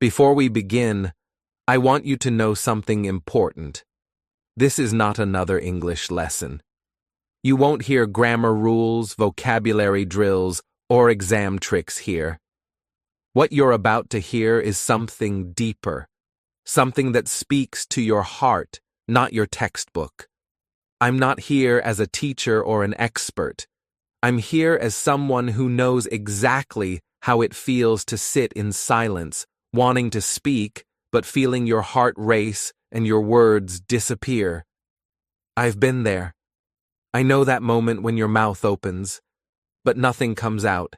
Before we begin, I want you to know something important. This is not another English lesson. You won't hear grammar rules, vocabulary drills, or exam tricks here. What you're about to hear is something deeper, something that speaks to your heart, not your textbook. I'm not here as a teacher or an expert. I'm here as someone who knows exactly how it feels to sit in silence, wanting to speak, but feeling your heart race and your words disappear. I've been there. I know that moment when your mouth opens, but nothing comes out,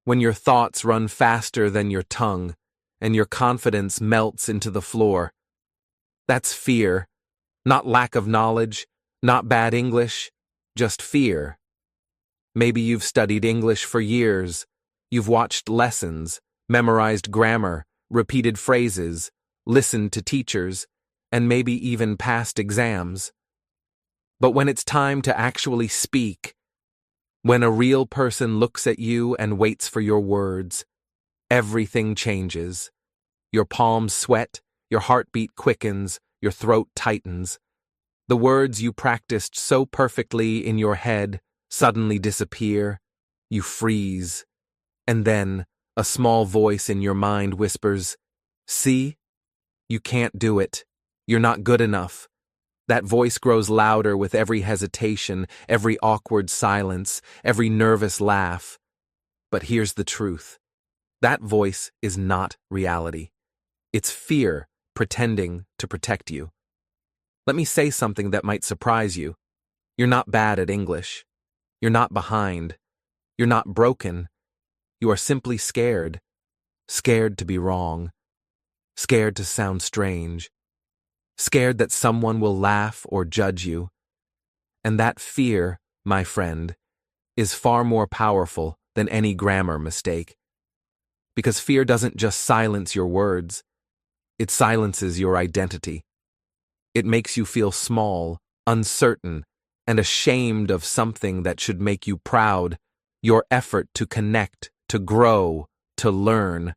when your thoughts run faster than your tongue, and your confidence melts into the floor. That's fear, not lack of knowledge, not bad English, just fear. Maybe you've studied English for years. You've watched lessons, memorized grammar, repeated phrases, listened to teachers, and maybe even passed exams. But when it's time to actually speak, when a real person looks at you and waits for your words, everything changes. Your palms sweat, your heartbeat quickens, your throat tightens. The words you practiced so perfectly in your head suddenly disappear. You freeze. And then a small voice in your mind whispers, "See? You can't do it. You're not good enough." That voice grows louder with every hesitation, every awkward silence, every nervous laugh. But here's the truth. That voice is not reality. It's fear pretending to protect you. Let me say something that might surprise you. You're not bad at English. You're not behind. You're not broken. You are simply scared. Scared to be wrong. Scared to sound strange. Scared that someone will laugh or judge you. And that fear, my friend, is far more powerful than any grammar mistake. Because fear doesn't just silence your words, it silences your identity. It makes you feel small, uncertain, and ashamed of something that should make you proud, your effort to connect, to grow, to learn.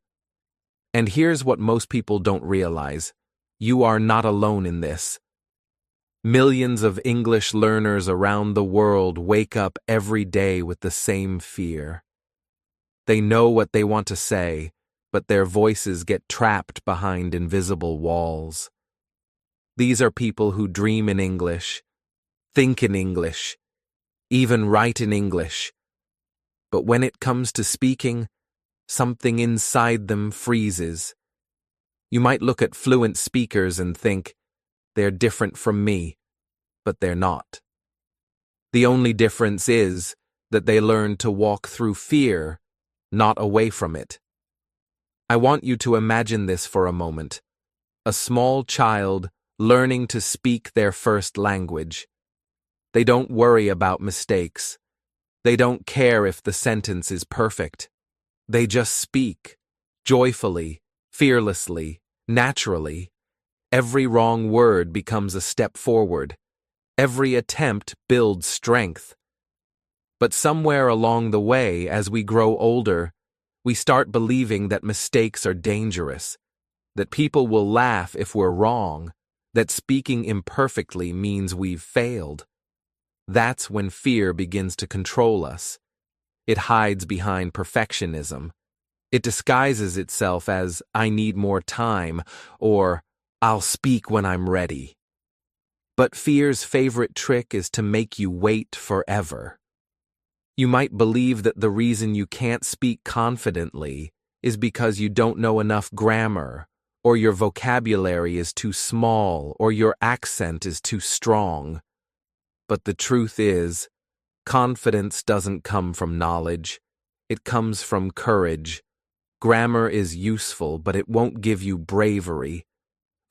And here's what most people don't realize. You are not alone in this. Millions of English learners around the world wake up every day with the same fear. They know what they want to say, but their voices get trapped behind invisible walls. These are people who dream in English, think in English, even write in English. But when it comes to speaking, something inside them freezes. You might look at fluent speakers and think, they're different from me, but they're not. The only difference is that they learn to walk through fear, not away from it. I want you to imagine this for a moment. A small child learning to speak their first language. They don't worry about mistakes. They don't care if the sentence is perfect. They just speak, joyfully, fearlessly, naturally. Every wrong word becomes a step forward. Every attempt builds strength. But somewhere along the way, as we grow older, we start believing that mistakes are dangerous, that people will laugh if we're wrong, that speaking imperfectly means we've failed. That's when fear begins to control us. It hides behind perfectionism. It disguises itself as, "I need more time," or "I'll speak when I'm ready." But fear's favorite trick is to make you wait forever. You might believe that the reason you can't speak confidently is because you don't know enough grammar, or your vocabulary is too small, or your accent is too strong. But the truth is, confidence doesn't come from knowledge. It comes from courage. Grammar is useful, but it won't give you bravery.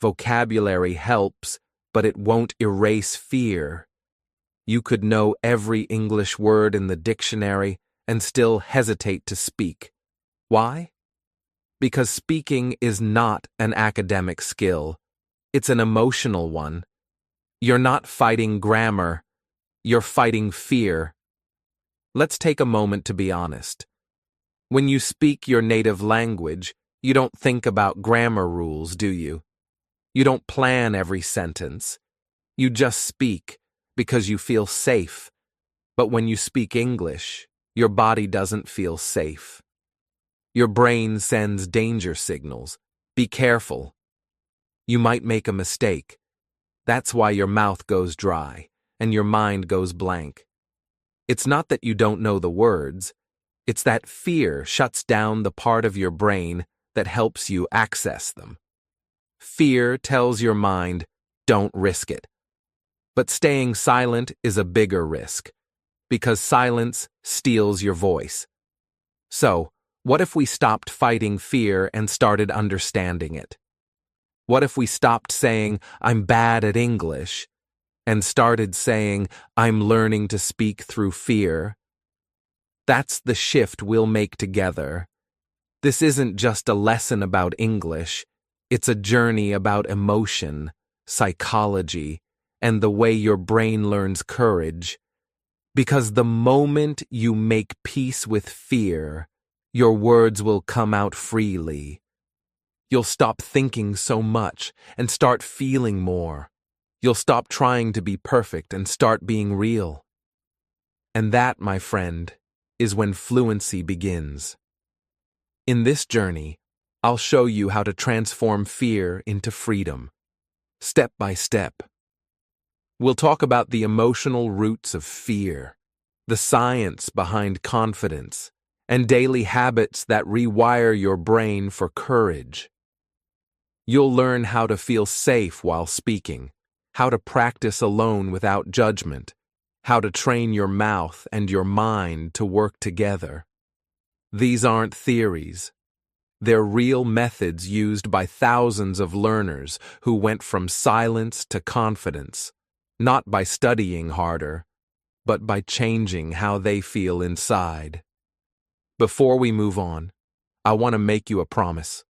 Vocabulary helps, but it won't erase fear. You could know every English word in the dictionary and still hesitate to speak. Why? Because speaking is not an academic skill. It's an emotional one. You're not fighting grammar. You're fighting fear. Let's take a moment to be honest. When you speak your native language, You don't think about grammar rules, do you? You don't plan every sentence. You just speak because you feel safe. But when you speak English, your body doesn't feel safe. Your brain sends danger signals. Be careful. You might make a mistake. That's why your mouth goes dry and your mind goes blank. It's not that you don't know the words. It's that fear shuts down the part of your brain that helps you access them. Fear tells your mind, don't risk it. But staying silent is a bigger risk, because silence steals your voice. So, what if we stopped fighting fear and started understanding it? What if we stopped saying, I'm bad at English, and started saying, I'm learning to speak through fear? That's the shift we'll make together. This isn't just a lesson about English. It's a journey about emotion, psychology, and the way your brain learns courage. Because the moment you make peace with fear, your words will come out freely. You'll stop thinking so much and start feeling more. You'll stop trying to be perfect and start being real. And that, my friend, is when fluency begins. In this journey, I'll show you how to transform fear into freedom, step by step. We'll talk about the emotional roots of fear, the science behind confidence, and daily habits that rewire your brain for courage. You'll learn how to feel safe while speaking, how to practice alone without judgment, how to train your mouth and your mind to work together. These aren't theories. They're real methods used by thousands of learners who went from silence to confidence, not by studying harder, but by changing how they feel inside. Before we move on, I want to make you a promise.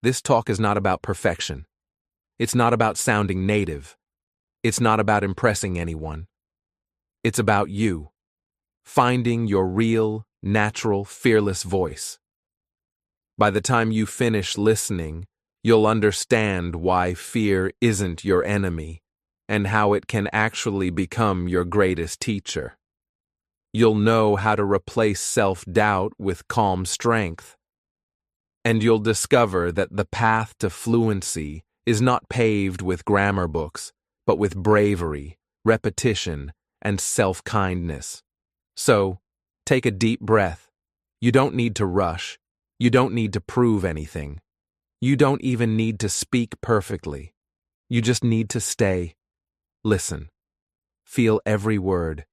This talk is not about perfection. It's not about sounding native. It's not about impressing anyone. It's about you, finding your real, natural, fearless voice. By the time you finish listening, you'll understand why fear isn't your enemy and how it can actually become your greatest teacher. You'll know how to replace self-doubt with calm strength. And you'll discover that the path to fluency is not paved with grammar books, but with bravery, repetition, and self-kindness. So, take a deep breath. You don't need to rush. You don't need to prove anything. You don't even need to speak perfectly. You just need to stay. Listen. Feel every word.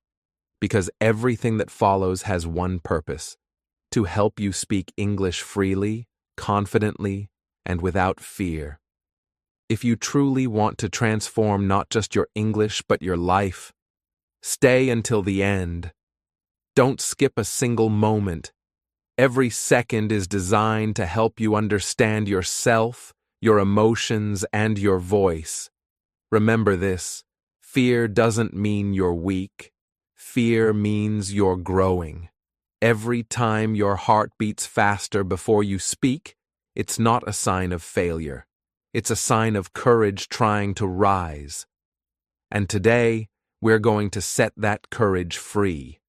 Because everything that follows has one purpose: to help you speak English freely, confidently, and without fear. If you truly want to transform not just your English but your life, stay until the end. Don't skip a single moment. Every second is designed to help you understand yourself, your emotions, and your voice. Remember this: fear doesn't mean you're weak. Fear means you're growing. Every time your heart beats faster before you speak, it's not a sign of failure. It's a sign of courage trying to rise. And today, we're going to set that courage free.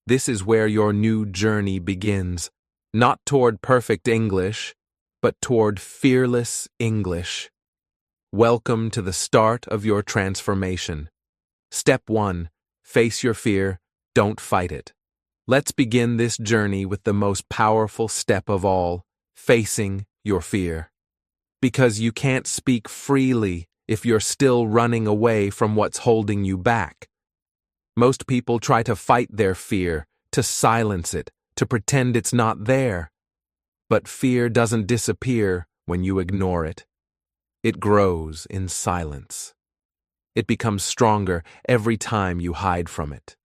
This is where your new journey begins, not toward perfect English, but toward fearless English. Welcome to the start of your transformation. Step 1. Face your fear, don't fight it. Let's begin this journey with the most powerful step of all, facing your fear. Because you can't speak freely if you're still running away from what's holding you back. Most people try to fight their fear, to silence it, to pretend it's not there. But fear doesn't disappear when you ignore it. It grows in silence. It becomes stronger every time you hide from it.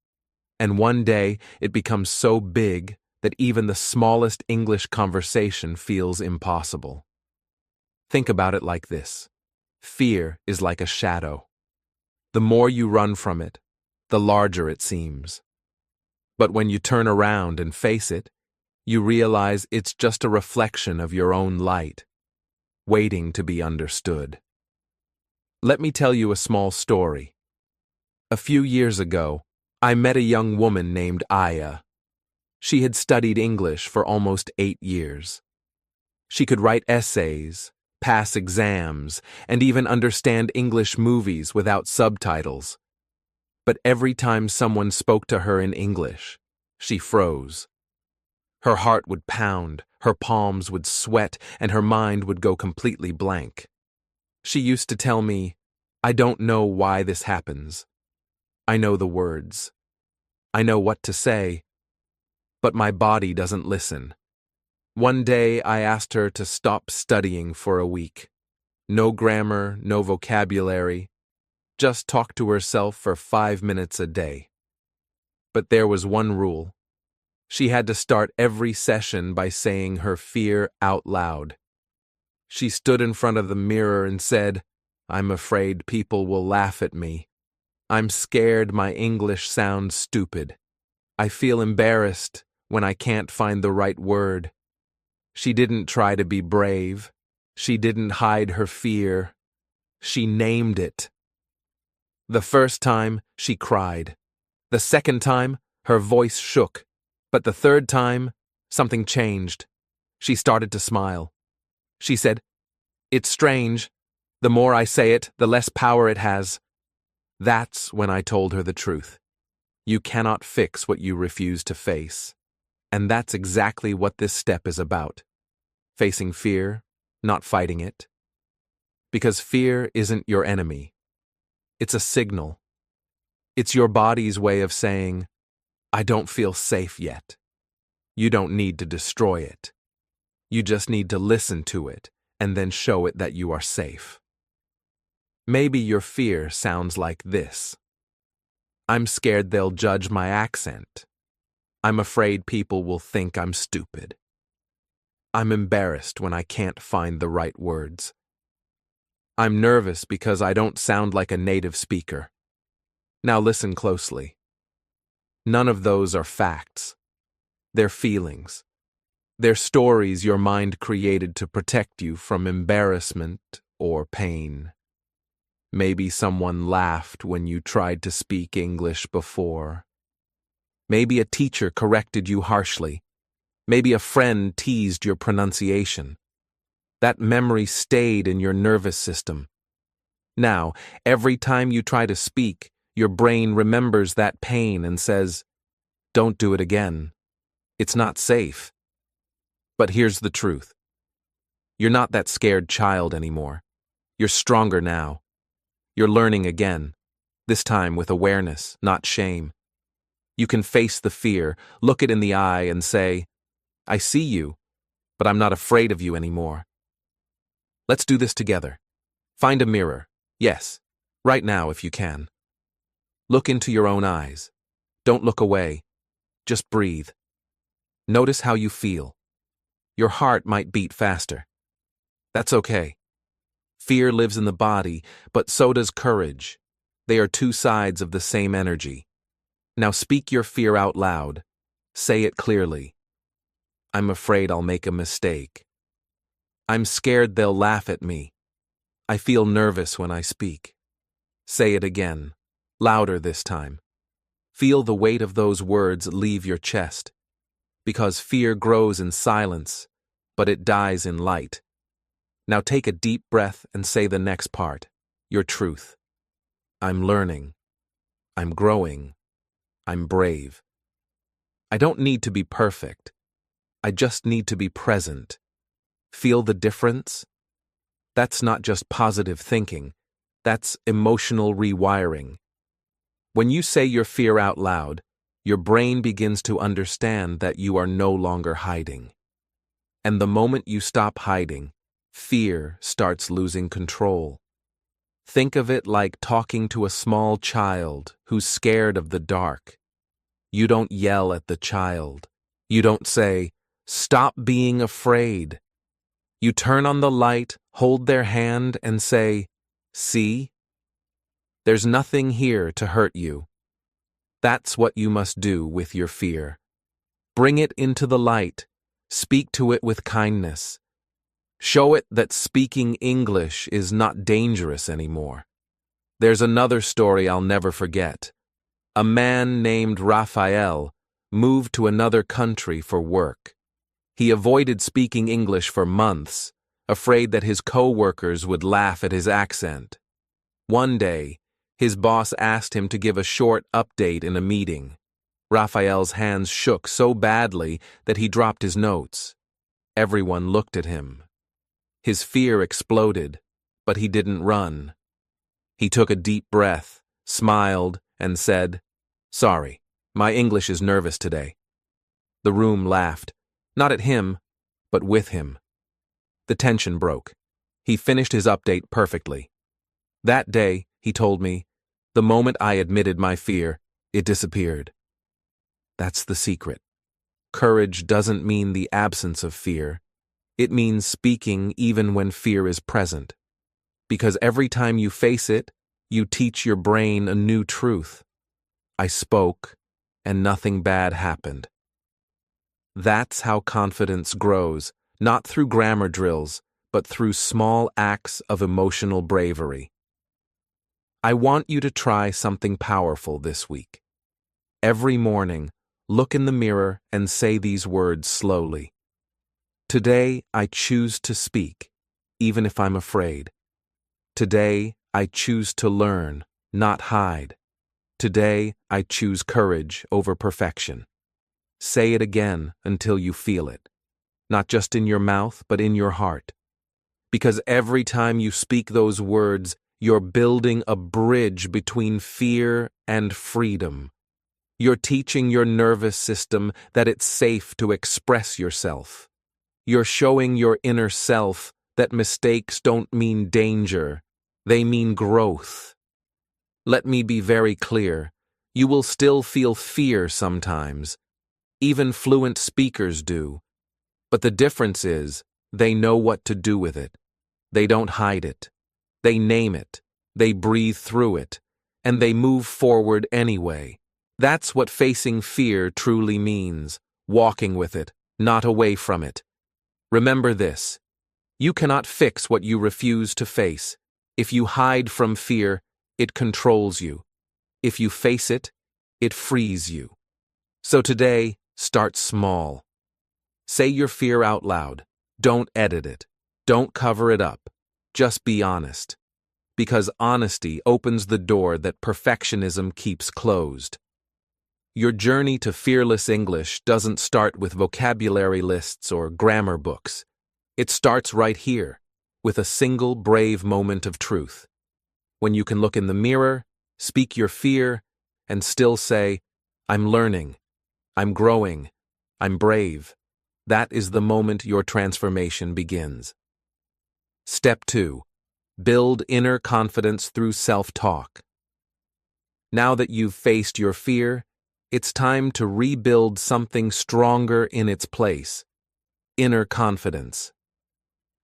And one day, it becomes so big that even the smallest English conversation feels impossible. Think about it like this. Fear is like a shadow. The more you run from it, the larger it seems. But when you turn around and face it, You realize it's just a reflection of your own light, waiting to be understood. Let me tell you a small story. A few years ago, I met a young woman named Aya. She had studied English for almost 8 years. She could write essays, pass exams, and even understand English movies without subtitles. But every time someone spoke to her in English, she froze. Her heart would pound, her palms would sweat, and her mind would go completely blank. She used to tell me, "I don't know why this happens. I know the words. I know what to say, but my body doesn't listen." One day I asked her to stop studying for a week. No grammar, no vocabulary. Just talk to herself for 5 minutes a day. But there was one rule. She had to start every session by saying her fear out loud. She stood in front of the mirror and said, "I'm afraid people will laugh at me. I'm scared my English sounds stupid. I feel embarrassed when I can't find the right word." She didn't try to be brave. She didn't hide her fear. She named it. The first time, she cried. The second time, her voice shook. But the third time, something changed. She started to smile. She said, "It's strange. The more I say it, the less power it has." That's when I told her the truth. You cannot fix what you refuse to face. And that's exactly what this step is about. Facing fear, not fighting it. Because fear isn't your enemy. It's a signal. It's your body's way of saying, "I don't feel safe yet." You don't need to destroy it. You just need to listen to it and then show it that you are safe. Maybe your fear sounds like this. "I'm scared they'll judge my accent. I'm afraid people will think I'm stupid. I'm embarrassed when I can't find the right words. I'm nervous because I don't sound like a native speaker." Now listen closely. None of those are facts. They're feelings. They're stories your mind created to protect you from embarrassment or pain. Maybe someone laughed when you tried to speak English before. Maybe a teacher corrected you harshly. Maybe a friend teased your pronunciation. That memory stayed in your nervous system. Now, every time you try to speak, your brain remembers that pain and says, "Don't do it again. It's not safe." But here's the truth. You're not that scared child anymore. You're stronger now. You're learning again, this time with awareness, not shame. You can face the fear, look it in the eye, and say, "I see you, but I'm not afraid of you anymore." Let's do this together. Find a mirror. Yes, right now if you can. Look into your own eyes. Don't look away. Just breathe. Notice how you feel. Your heart might beat faster. That's okay. Fear lives in the body, but so does courage. They are two sides of the same energy. Now speak your fear out loud. Say it clearly. "I'm afraid I'll make a mistake. I'm scared they'll laugh at me. I feel nervous when I speak." Say it again, louder this time. Feel the weight of those words leave your chest. Because fear grows in silence, but it dies in light. Now take a deep breath and say the next part, your truth. "I'm learning. I'm growing. I'm brave. I don't need to be perfect. I just need to be present." Feel the difference? That's not just positive thinking. That's emotional rewiring. When you say your fear out loud, your brain begins to understand that you are no longer hiding. And the moment you stop hiding, fear starts losing control. Think of it like talking to a small child who's scared of the dark. You don't yell at the child. You don't say, "Stop being afraid." You turn on the light, hold their hand, and say, "See? There's nothing here to hurt you." That's what you must do with your fear. Bring it into the light, Speak to it with kindness. Show it that speaking English is not dangerous anymore. There's another story I'll never forget. A man named Raphael moved to another country for work. He avoided speaking English for months, afraid that his co-workers would laugh at his accent. One day, his boss asked him to give a short update in a meeting. Raphael's hands shook so badly that he dropped his notes. Everyone looked at him. His fear exploded, but he didn't run. He took a deep breath, smiled, and said, "Sorry, my English is nervous today." The room laughed, not at him, but with him. The tension broke. He finished his update perfectly. That day, he told me, the moment I admitted my fear, it disappeared. That's the secret. Courage doesn't mean the absence of fear. It means speaking even when fear is present. Because every time you face it, you teach your brain a new truth. I spoke, and nothing bad happened. That's how confidence grows, not through grammar drills, but through small acts of emotional bravery. I want you to try something powerful this week. Every morning, look in the mirror and say these words slowly. Today, I choose to speak, even if I'm afraid. Today, I choose to learn, not hide. Today, I choose courage over perfection. Say it again until you feel it, not just in your mouth, but in your heart. Because every time you speak those words, you're building a bridge between fear and freedom. You're teaching your nervous system that it's safe to express yourself. You're showing your inner self that mistakes don't mean danger, they mean growth. Let me be very clear, you will still feel fear sometimes. Even fluent speakers do. But the difference is, they know what to do with it. They don't hide it. They name it. They breathe through it. And they move forward anyway. That's what facing fear truly means, walking with it, not away from it. Remember this, you cannot fix what you refuse to face. If you hide from fear, it controls you. If you face it, it frees you. So today, start small. Say your fear out loud. Don't edit it. Don't cover it up. Just be honest. Because honesty opens the door that perfectionism keeps closed. Your journey to fearless English doesn't start with vocabulary lists or grammar books. It starts right here, with a single brave moment of truth. When you can look in the mirror, speak your fear, and still say, "I'm learning, I'm growing, I'm brave." That is the moment your transformation begins. Step 2. Build inner confidence through self-talk. Now that you've faced your fear, it's time to rebuild something stronger in its place. Inner confidence.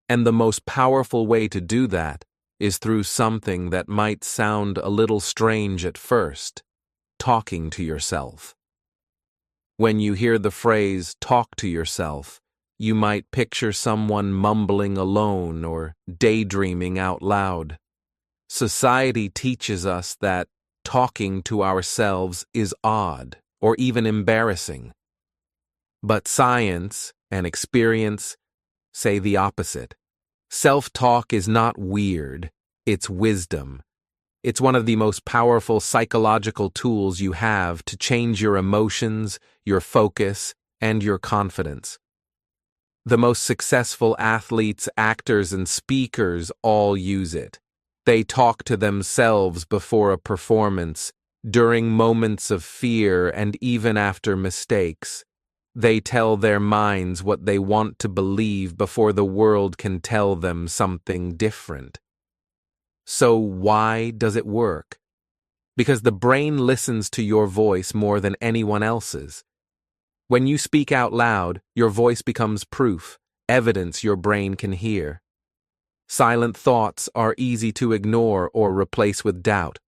And the most powerful way to do that is through something that might sound a little strange at first, talking to yourself. When you hear the phrase, talk to yourself, you might picture someone mumbling alone or daydreaming out loud. Society teaches us that talking to ourselves is odd or even embarrassing. But science and experience say the opposite. Self-talk is not weird, it's wisdom. It's one of the most powerful psychological tools you have to change your emotions, your focus, and your confidence. The most successful athletes, actors, and speakers all use it. They talk to themselves before a performance, during moments of fear, and even after mistakes. They tell their minds what they want to believe before the world can tell them something different. So why does it work? Because the brain listens to your voice more than anyone else's. When you speak out loud, your voice becomes proof, evidence your brain can hear. Silent thoughts are easy to ignore or replace with doubt,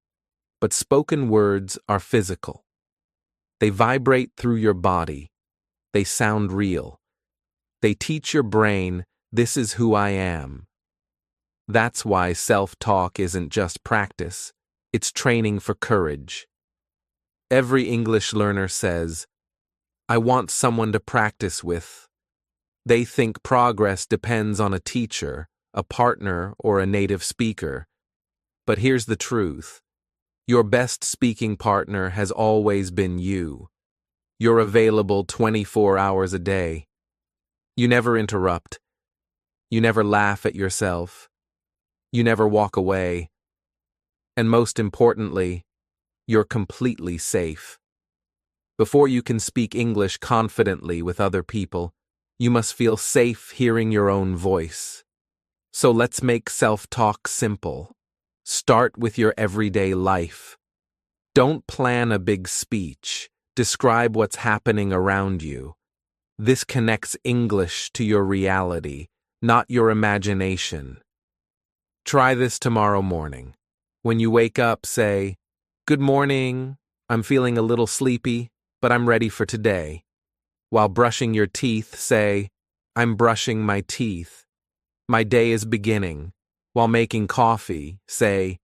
but spoken words are physical. They vibrate through your body. They sound real. They teach your brain, this is who I am. That's why self-talk isn't just practice, it's training for courage. Every English learner says, I want someone to practice with. They think progress depends on a teacher, a partner, or a native speaker. But here's the truth. Your best speaking partner has always been you. You're available 24 hours a day. You never interrupt. You never laugh at yourself. You never walk away. And most importantly, you're completely safe. Before you can speak English confidently with other people, you must feel safe hearing your own voice. So let's make self-talk simple. Start with your everyday life. Don't plan a big speech. Describe what's happening around you. This connects English to your reality, not your imagination. Try this tomorrow morning. When you wake up, say, Good morning. I'm feeling a little sleepy, but I'm ready for today. While brushing your teeth, say, I'm brushing my teeth. My day is beginning. While making coffee, say,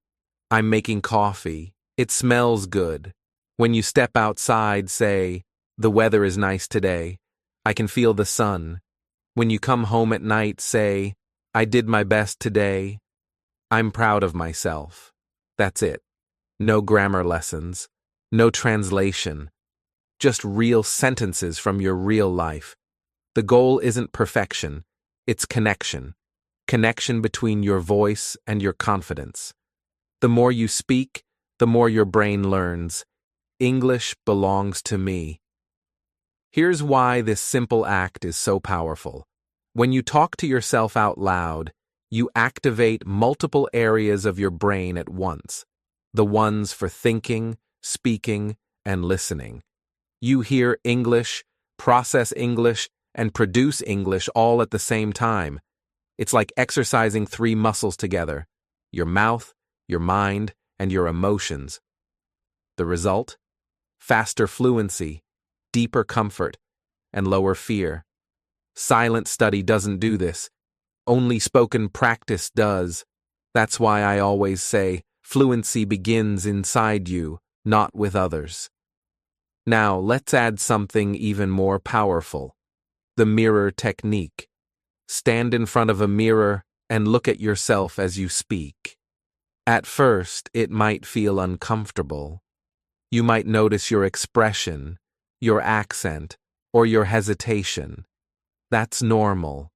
I'm making coffee. It smells good. When you step outside, say, the weather is nice today. I can feel the sun. When you come home at night, say, I did my best today. I'm proud of myself. That's it. No grammar lessons. No translation. Just real sentences from your real life. The goal isn't perfection. It's connection. Connection between your voice and your confidence. The more you speak, the more your brain learns. English belongs to me. Here's why this simple act is so powerful. When you talk to yourself out loud, you activate multiple areas of your brain at once. The ones for thinking, speaking, and listening. You hear English, process English, and produce English all at the same time. It's like exercising 3 muscles together: your mouth, your mind, and your emotions. The result? Faster fluency, deeper comfort, and lower fear. Silent study doesn't do this. Only spoken practice does. That's why I always say, fluency begins inside you, not with others. Now, let's add something even more powerful. The mirror technique. Stand in front of a mirror and look at yourself as you speak. At first, it might feel uncomfortable. You might notice your expression, your accent, or your hesitation. That's normal.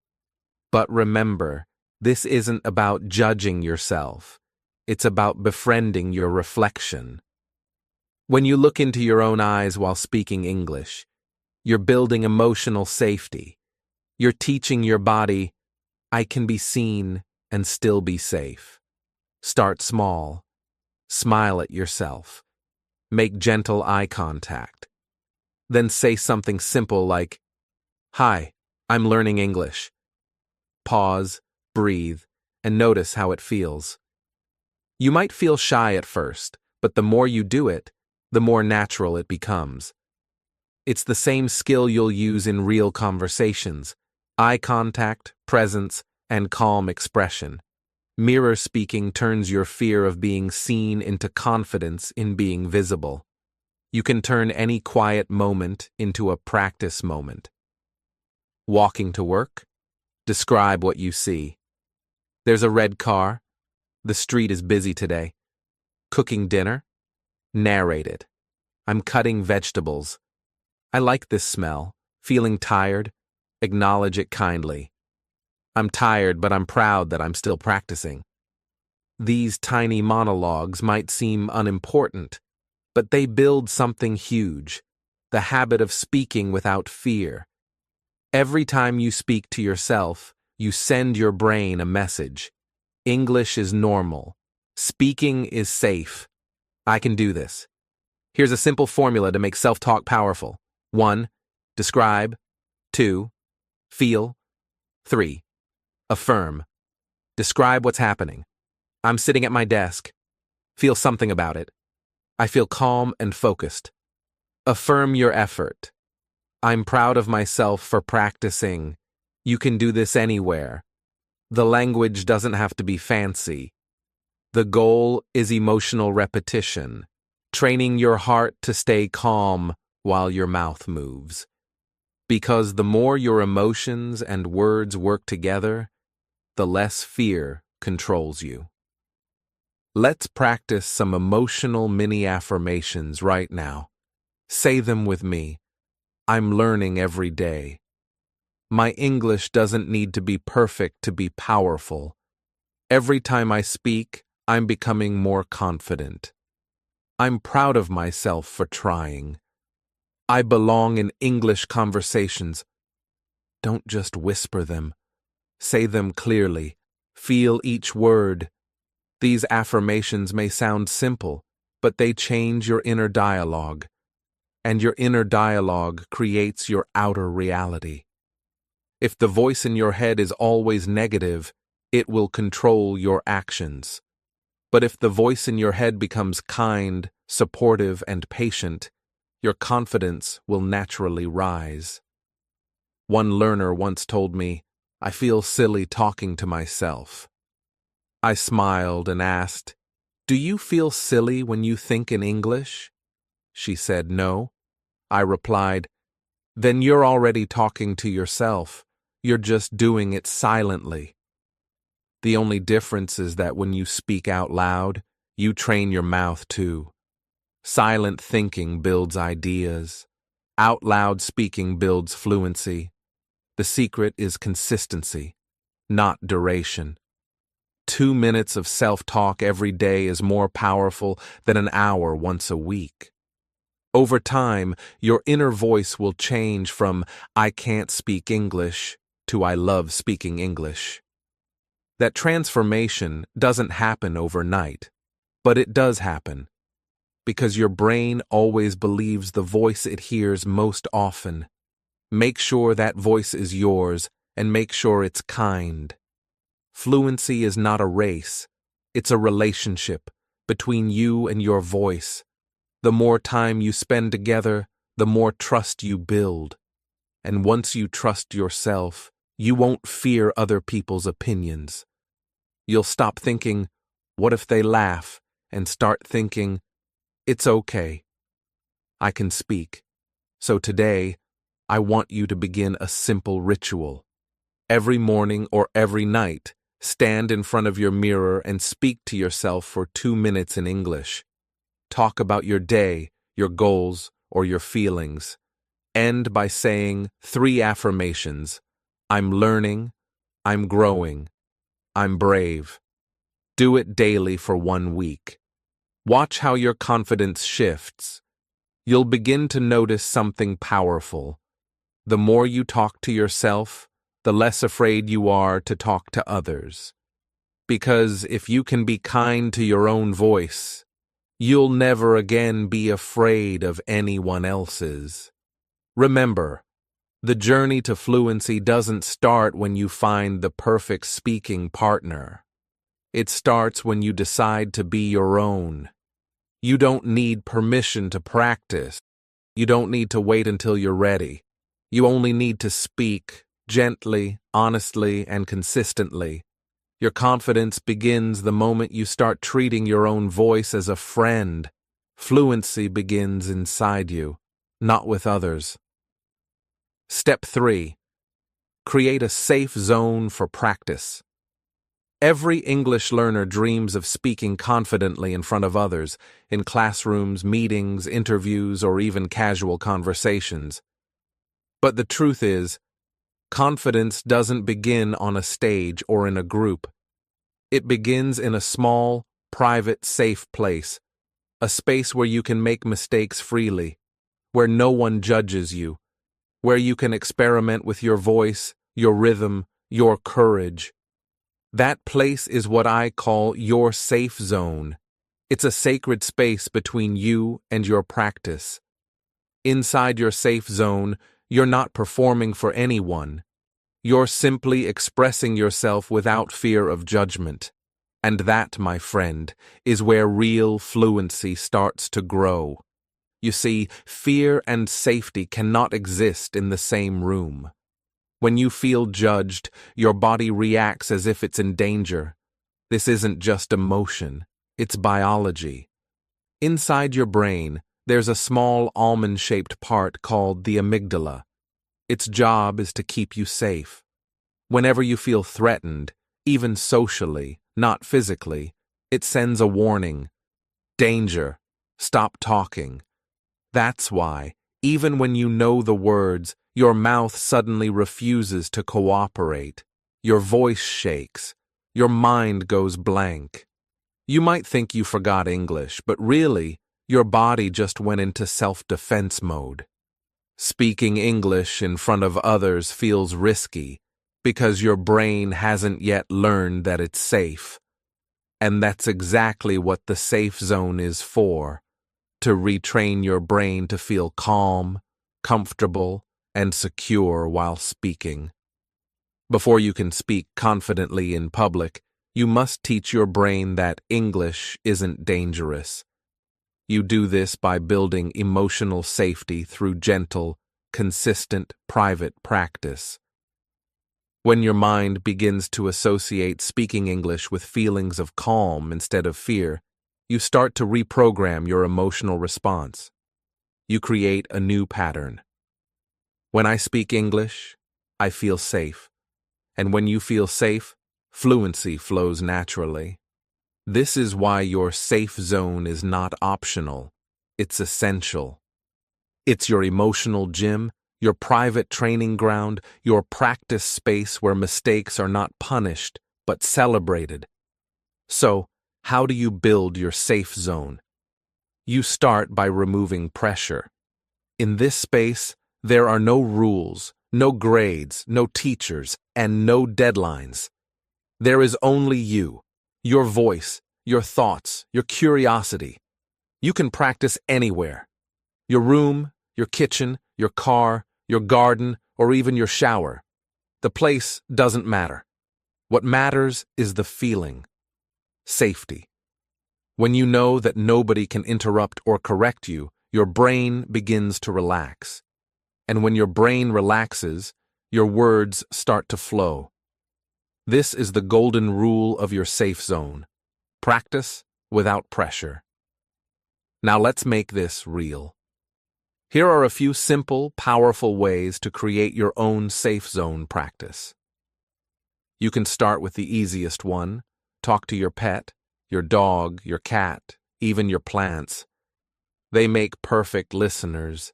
But remember, this isn't about judging yourself. It's about befriending your reflection. When you look into your own eyes while speaking English, you're building emotional safety. You're teaching your body, I can be seen and still be safe. Start small. Smile at yourself. Make gentle eye contact. Then say something simple like, Hi, I'm learning English. Pause, breathe, and notice how it feels. You might feel shy at first, but the more you do it, the more natural it becomes. It's the same skill you'll use in real conversations: eye contact, presence, and calm expression. Mirror speaking turns your fear of being seen into confidence in being visible. You can turn any quiet moment into a practice moment. Walking to work? Describe what you see. There's a red car. The street is busy today. Cooking dinner? Narrate it. I'm cutting vegetables. I like this smell. Feeling tired? Acknowledge it kindly. I'm tired, but I'm proud that I'm still practicing. These tiny monologues might seem unimportant, but they build something huge: the habit of speaking without fear. Every time you speak to yourself, you send your brain a message. English is normal. Speaking is safe. I can do this. Here's a simple formula to make self-talk powerful. 1. Describe. 2. Feel. 3. Affirm. Describe what's happening. I'm sitting at my desk. Feel something about it. I feel calm and focused. Affirm your effort. I'm proud of myself for practicing. You can do this anywhere. The language doesn't have to be fancy. The goal is emotional repetition, training your heart to stay calm while your mouth moves. Because the more your emotions and words work together, the less fear controls you. Let's practice some emotional mini affirmations right now. Say them with me. I'm learning every day. My English doesn't need to be perfect to be powerful. Every time I speak, I'm becoming more confident. I'm proud of myself for trying. I belong in English conversations. Don't just whisper them. Say them clearly. Feel each word. These affirmations may sound simple, but they change your inner dialogue. And your inner dialogue creates your outer reality. If the voice in your head is always negative, it will control your actions. But if the voice in your head becomes kind, supportive, and patient, your confidence will naturally rise. One learner once told me, "I feel silly talking to myself." I smiled and asked, "Do you feel silly when you think in English?" She said, "No." I replied, "Then you're already talking to yourself. You're just doing it silently." The only difference is that when you speak out loud, you train your mouth too. Silent thinking builds ideas. Out loud speaking builds fluency. The secret is consistency, not duration. 2 minutes of self-talk every day is more powerful than an hour once a week. Over time, your inner voice will change from "I can't speak English" to "I love speaking English." That transformation doesn't happen overnight, but it does happen, because your brain always believes the voice it hears most often. Make sure that voice is yours, and make sure it's kind. Fluency is not a race, it's a relationship between you and your voice. The more time you spend together, the more trust you build. And once you trust yourself, you won't fear other people's opinions. You'll stop thinking, "What if they laugh?" and start thinking, "It's okay. I can speak." So today, I want you to begin a simple ritual. Every morning or every night, stand in front of your mirror and speak to yourself for 2 minutes in English. Talk about your day, your goals, or your feelings. End by saying 3 affirmations. I'm learning, I'm growing, I'm brave. Do it daily for 1 week. Watch how your confidence shifts. You'll begin to notice something powerful. The more you talk to yourself, the less afraid you are to talk to others. Because if you can be kind to your own voice, you'll never again be afraid of anyone else's. Remember, the journey to fluency doesn't start when you find the perfect speaking partner. It starts when you decide to be your own. You don't need permission to practice. You don't need to wait until you're ready. You only need to speak gently, honestly, and consistently. Your confidence begins the moment you start treating your own voice as a friend. Fluency begins inside you, not with others. Step 3. Create a safe zone for practice. Every English learner dreams of speaking confidently in front of others, in classrooms, meetings, interviews, or even casual conversations. But the truth is, confidence doesn't begin on a stage or in a group. It begins in a small, private, safe place, a space where you can make mistakes freely, where no one judges you, where you can experiment with your voice, your rhythm, your courage. That place is what I call your safe zone. It's a sacred space between you and your practice. Inside your safe zone, you're not performing for anyone. You're simply expressing yourself without fear of judgment. And that, my friend, is where real fluency starts to grow. You see, fear and safety cannot exist in the same room. When you feel judged, your body reacts as if it's in danger. This isn't just emotion, it's biology. Inside your brain, there's a small almond-shaped part called the amygdala. Its job is to keep you safe. Whenever you feel threatened, even socially, not physically, it sends a warning. Danger. Stop talking. That's why, even when you know the words, your mouth suddenly refuses to cooperate. Your voice shakes. Your mind goes blank. You might think you forgot English, but really, your body just went into self-defense mode. Speaking English in front of others feels risky because your brain hasn't yet learned that it's safe. And that's exactly what the safe zone is for, to retrain your brain to feel calm, comfortable, and secure while speaking. Before you can speak confidently in public, you must teach your brain that English isn't dangerous. You do this by building emotional safety through gentle, consistent, private practice. When your mind begins to associate speaking English with feelings of calm instead of fear, you start to reprogram your emotional response. You create a new pattern. When I speak English, I feel safe. And when you feel safe, fluency flows naturally. This is why your safe zone is not optional. It's essential. It's your emotional gym, your private training ground, your practice space where mistakes are not punished, but celebrated. So, how do you build your safe zone? You start by removing pressure. In this space, there are no rules, no grades, no teachers, and no deadlines. There is only you, your voice, your thoughts, your curiosity. You can practice anywhere. Your room, your kitchen, your car, your garden, or even your shower. The place doesn't matter. What matters is the feeling. Safety. When you know that nobody can interrupt or correct you, your brain begins to relax. And when your brain relaxes, your words start to flow. This is the golden rule of your safe zone. Practice without pressure. Now let's make this real. Here are a few simple, powerful ways to create your own safe zone practice. You can start with the easiest one. Talk to your pet, your dog, your cat, even your plants. They make perfect listeners.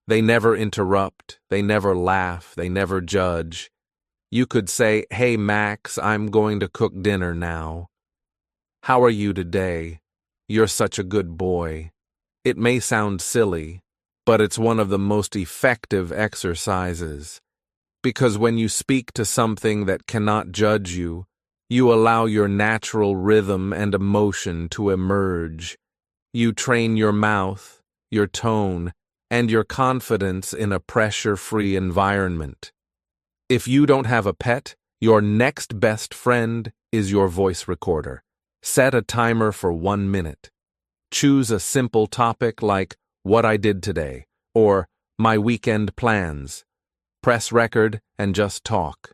They never interrupt, they never laugh, they never judge. You could say, "Hey Max, I'm going to cook dinner now. How are you today? You're such a good boy." It may sound silly, but it's one of the most effective exercises. Because when you speak to something that cannot judge you, you allow your natural rhythm and emotion to emerge. You train your mouth, your tone, and your confidence in a pressure-free environment. If you don't have a pet, your next best friend is your voice recorder. Set a timer for 1 minute. Choose a simple topic like what I did today or my weekend plans. Press record and just talk.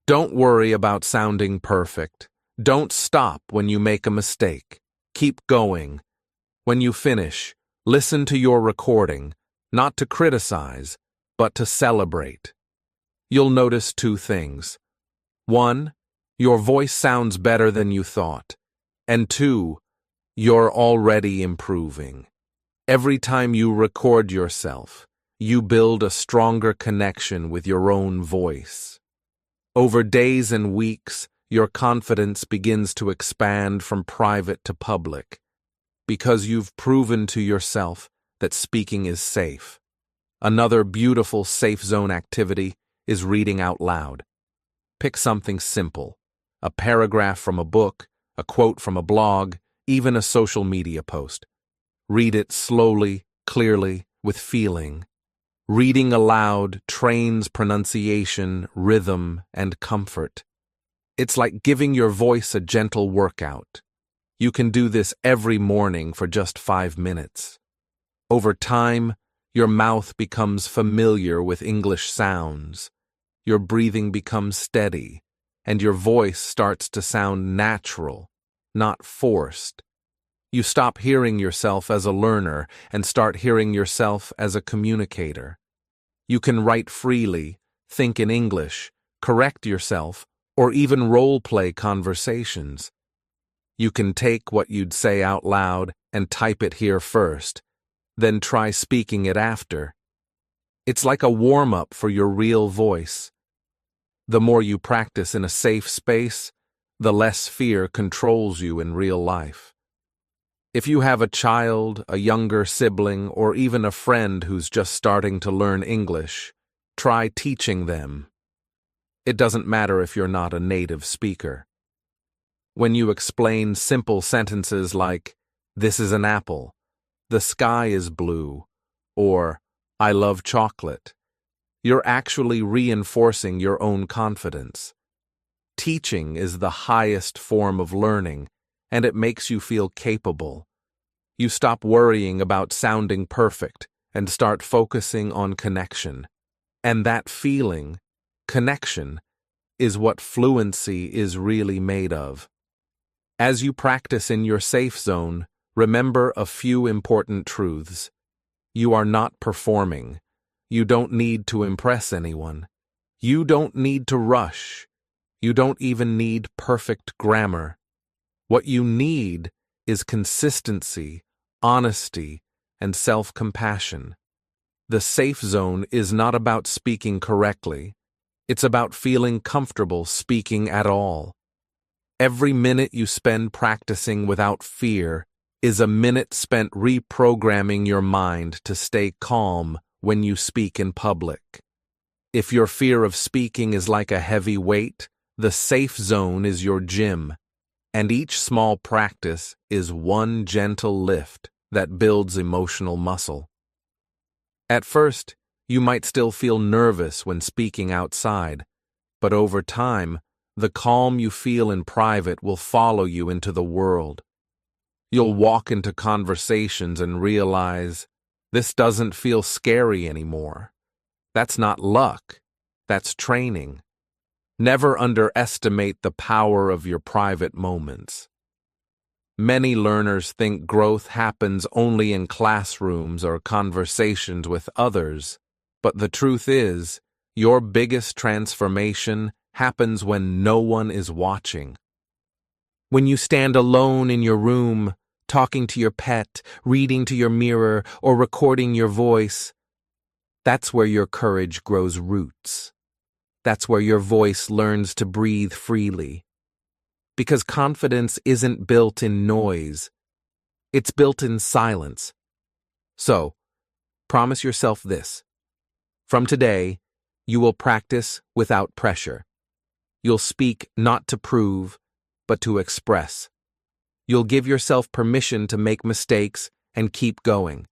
Don't worry about sounding perfect. Don't stop when you make a mistake. Keep going. When you finish, listen to your recording, not to criticize, but to celebrate. You'll notice 2 things. 1, your voice sounds better than you thought. And 2, you're already improving. Every time you record yourself, you build a stronger connection with your own voice. Over days and weeks, your confidence begins to expand from private to public, because you've proven to yourself that speaking is safe. Another beautiful safe zone activity is reading out loud. Pick something simple, a paragraph from a book, a quote from a blog, even a social media post. Read it slowly, clearly, with feeling. Reading aloud trains pronunciation, rhythm, and comfort. It's like giving your voice a gentle workout. You can do this every morning for just 5 minutes. Over time, your mouth becomes familiar with English sounds. your breathing becomes steady, and your voice starts to sound natural, not forced. You stop hearing yourself as a learner and start hearing yourself as a communicator. You can write freely, think in English, correct yourself, or even role-play conversations. You can take what you'd say out loud and type it here first, then try speaking it after. It's like a warm-up for your real voice. The more you practice in a safe space, the less fear controls you in real life. If you have a child, a younger sibling, or even a friend who's just starting to learn English, try teaching them. It doesn't matter if you're not a native speaker. When you explain simple sentences like, "This is an apple," "The sky is blue," or "I love chocolate," you're actually reinforcing your own confidence. Teaching is the highest form of learning, and it makes you feel capable. You stop worrying about sounding perfect and start focusing on connection. And that feeling, connection, is what fluency is really made of. As you practice in your safe zone, remember a few important truths. You are not performing. You don't need to impress anyone. You don't need to rush. You don't even need perfect grammar. What you need is consistency, honesty, and self-compassion. The safe zone is not about speaking correctly. It's about feeling comfortable speaking at all. Every minute you spend practicing without fear is a minute spent reprogramming your mind to stay calm when you speak in public. If your fear of speaking is like a heavy weight, the safe zone is your gym, and each small practice is one gentle lift that builds emotional muscle. At first, you might still feel nervous when speaking outside, but over time, the calm you feel in private will follow you into the world. You'll walk into conversations and realize, this doesn't feel scary anymore. That's not luck. That's training. Never underestimate the power of your private moments. Many learners think growth happens only in classrooms or conversations with others, but the truth is, your biggest transformation happens when no one is watching. When you stand alone in your room, talking to your pet, reading to your mirror, or recording your voice, that's where your courage grows roots. That's where your voice learns to breathe freely. Because confidence isn't built in noise. It's built in silence. So, promise yourself this. From today, you will practice without pressure. You'll speak not to prove, but to express. You'll give yourself permission to make mistakes and keep going.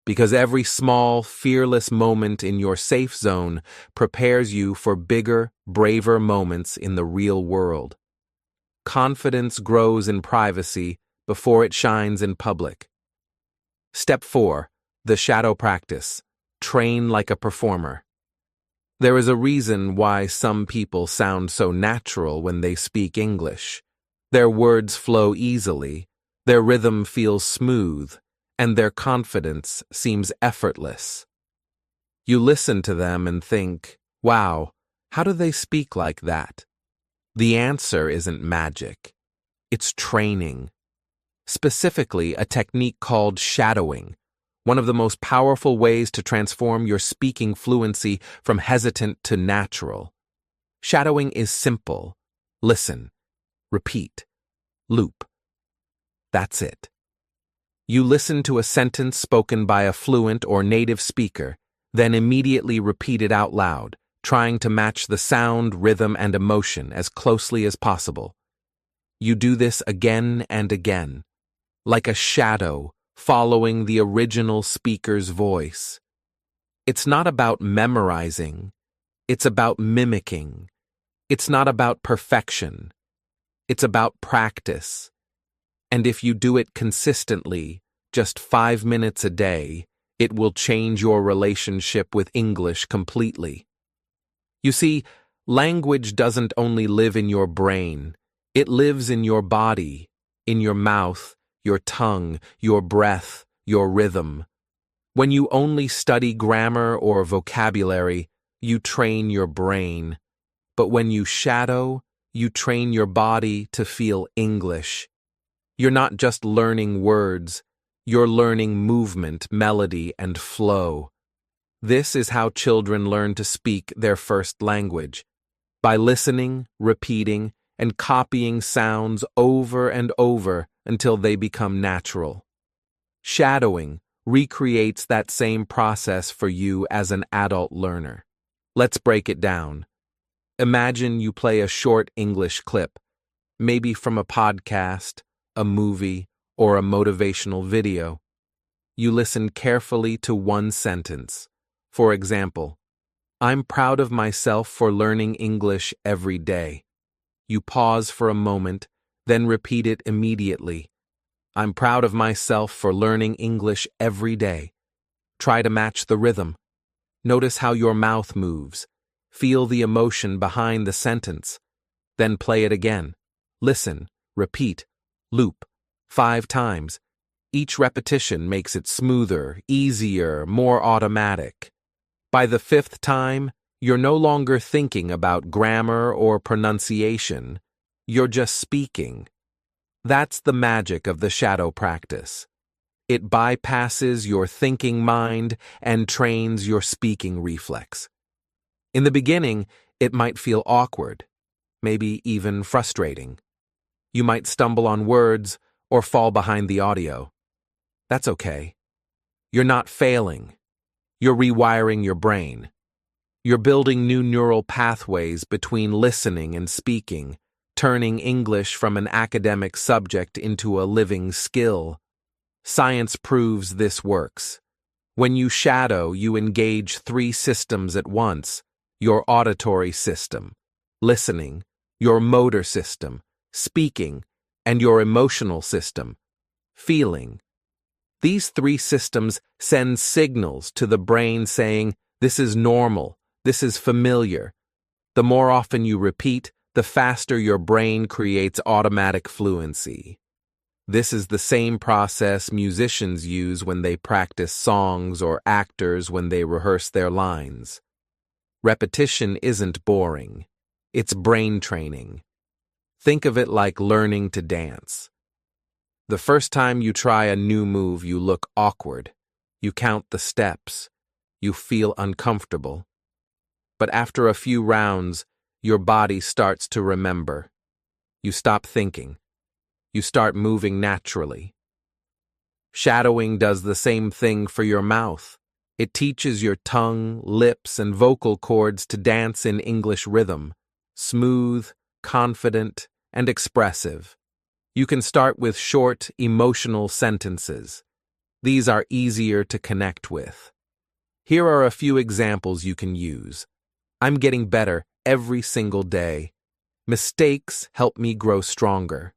Because every small, fearless moment in your safe zone prepares you for bigger, braver moments in the real world. Confidence grows in privacy before it shines in public. Step 4. The shadow practice. Train like a performer. There is a reason why some people sound so natural when they speak English. Their words flow easily, their rhythm feels smooth, and their confidence seems effortless. You listen to them and think, wow, how do they speak like that? The answer isn't magic. It's training. Specifically, a technique called shadowing, one of the most powerful ways to transform your speaking fluency from hesitant to natural. Shadowing is simple. Listen, repeat, loop. That's it. You listen to a sentence spoken by a fluent or native speaker, then immediately repeat it out loud, trying to match the sound, rhythm, and emotion as closely as possible. You do this again and again, like a shadow following the original speaker's voice. It's not about memorizing, it's about mimicking. It's not about perfection, it's about practice. And if you do it consistently, just 5 minutes a day, it will change your relationship with English completely. You see, language doesn't only live in your brain, it lives in your body, in your mouth, your tongue, your breath, your rhythm. When you only study grammar or vocabulary, you train your brain. But when you shadow, you train your body to feel English. You're not just learning words, you're learning movement, melody, and flow. This is how children learn to speak their first language, by listening, repeating, and copying sounds over and over until they become natural. Shadowing recreates that same process for you as an adult learner. Let's break it down. Imagine you play a short English clip, maybe from a podcast, a movie, or a motivational video. You listen carefully to one sentence. For example, "I'm proud of myself for learning English every day." You pause for a moment, then repeat it immediately. "I'm proud of myself for learning English every day." Try to match the rhythm. Notice how your mouth moves. Feel the emotion behind the sentence. Then play it again. Listen, repeat, loop, 5 times. Each repetition makes it smoother, easier, more automatic. By the 5th time, you're no longer thinking about grammar or pronunciation. You're just speaking. That's the magic of the shadow practice. It bypasses your thinking mind and trains your speaking reflex. In the beginning, it might feel awkward, maybe even frustrating. You might stumble on words or fall behind the audio. That's okay. You're not failing. You're rewiring your brain. You're building new neural pathways between listening and speaking, turning English from an academic subject into a living skill. Science proves this works. When you shadow, you engage 3 systems at once: your auditory system, listening, your motor system, speaking, and your emotional system, feeling. These 3 systems send signals to the brain saying, "This is normal, this is familiar." The more often you repeat, the faster your brain creates automatic fluency. This is the same process musicians use when they practice songs or actors when they rehearse their lines. Repetition isn't boring. It's brain training. Think of it like learning to dance. The first time you try a new move, you look awkward. You count the steps. You feel uncomfortable. But after a few rounds, your body starts to remember. You stop thinking. You start moving naturally. Shadowing does the same thing for your mouth. It teaches your tongue, lips, and vocal cords to dance in English rhythm, smooth, confident, and expressive. You can start with short, emotional sentences. These are easier to connect with. Here are a few examples you can use. "I'm getting better every single day. Mistakes help me grow stronger.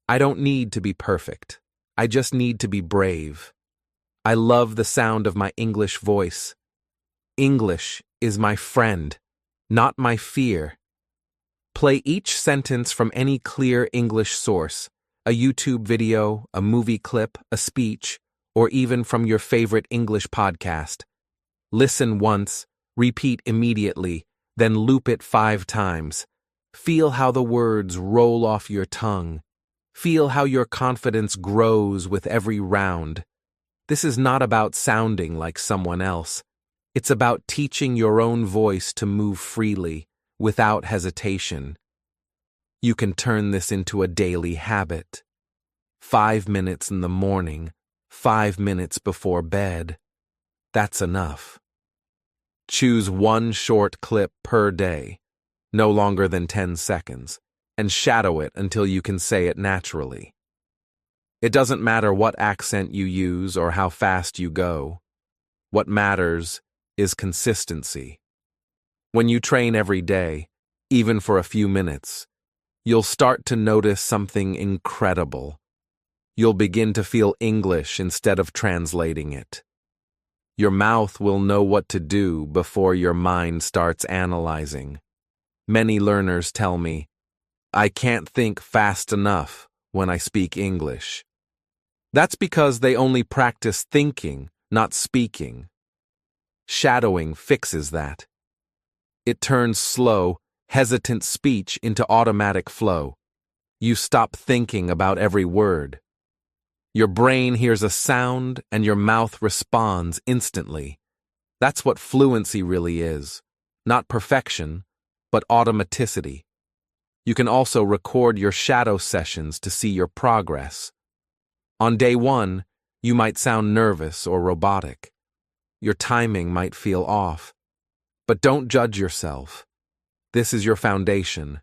I don't need to be perfect. I just need to be brave. I love the sound of my English voice. English is my friend, not my fear." Play each sentence from any clear English source, a YouTube video, a movie clip, a speech, or even from your favorite English podcast. Listen once, repeat immediately, then loop it 5 times. Feel how the words roll off your tongue. Feel how your confidence grows with every round. This is not about sounding like someone else. It's about teaching your own voice to move freely, without hesitation. You can turn this into a daily habit. 5 minutes in the morning, 5 minutes before bed. That's enough. Choose one short clip per day, no longer than 10 seconds, and shadow it until you can say it naturally. It doesn't matter what accent you use or how fast you go. What matters is consistency. When you train every day, even for a few minutes, you'll start to notice something incredible. You'll begin to feel English instead of translating it. Your mouth will know what to do before your mind starts analyzing. Many learners tell me, I can't think fast enough when I speak English. That's because they only practice thinking, not speaking. Shadowing fixes that. It turns slow, hesitant speech into automatic flow. You stop thinking about every word. Your brain hears a sound and your mouth responds instantly. That's what fluency really is. Not perfection, but automaticity. You can also record your shadow sessions to see your progress. On day 1, you might sound nervous or robotic. Your timing might feel off. But don't judge yourself. This is your foundation.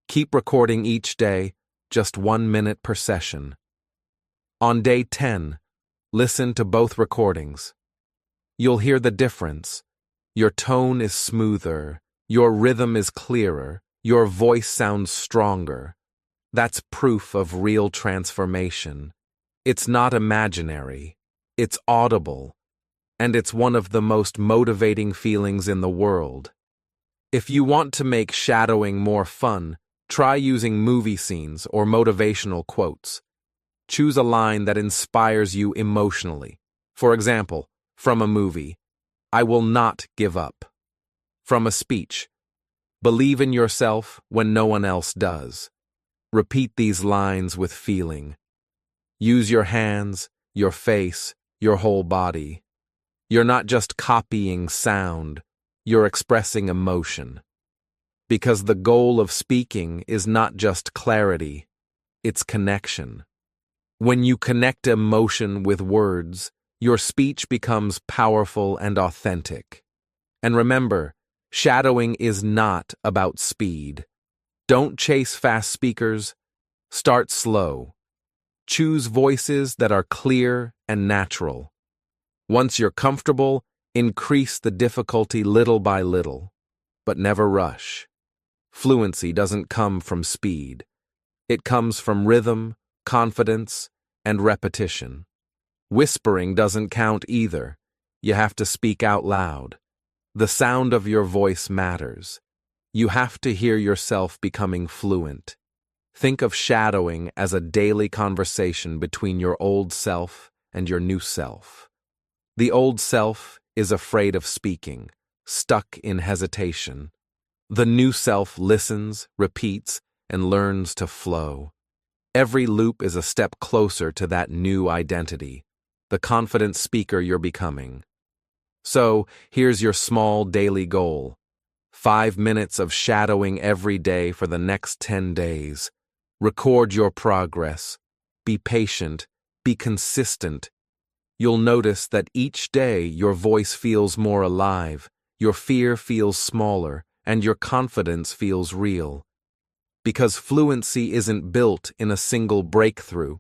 Keep recording each day, just 1 minute per session. On day 10, listen to both recordings. You'll hear the difference. Your tone is smoother, your rhythm is clearer, your voice sounds stronger. That's proof of real transformation. It's not imaginary, it's audible, and it's one of the most motivating feelings in the world. If you want to make shadowing more fun, try using movie scenes or motivational quotes. Choose a line that inspires you emotionally. For example, from a movie, I will not give up. From a speech, believe in yourself when no one else does. Repeat these lines with feeling. Use your hands, your face, your whole body. You're not just copying sound, you're expressing emotion. Because the goal of speaking is not just clarity, it's connection. When you connect emotion with words, your speech becomes powerful and authentic. And remember, shadowing is not about speed. Don't chase fast speakers. Start slow. Choose voices that are clear and natural. Once you're comfortable, increase the difficulty little by little, but never rush. Fluency doesn't come from speed. It comes from rhythm, confidence, and repetition. Whispering doesn't count either. You have to speak out loud. The sound of your voice matters. You have to hear yourself becoming fluent. Think of shadowing as a daily conversation between your old self and your new self. The old self is afraid of speaking, stuck in hesitation. The new self listens, repeats, and learns to flow. Every loop is a step closer to that new identity, the confident speaker you're becoming. So, here's your small daily goal. 5 minutes of shadowing every day for the next 10 days. Record your progress. Be patient. Be consistent. You'll notice that each day your voice feels more alive, your fear feels smaller, and your confidence feels real. Because fluency isn't built in a single breakthrough.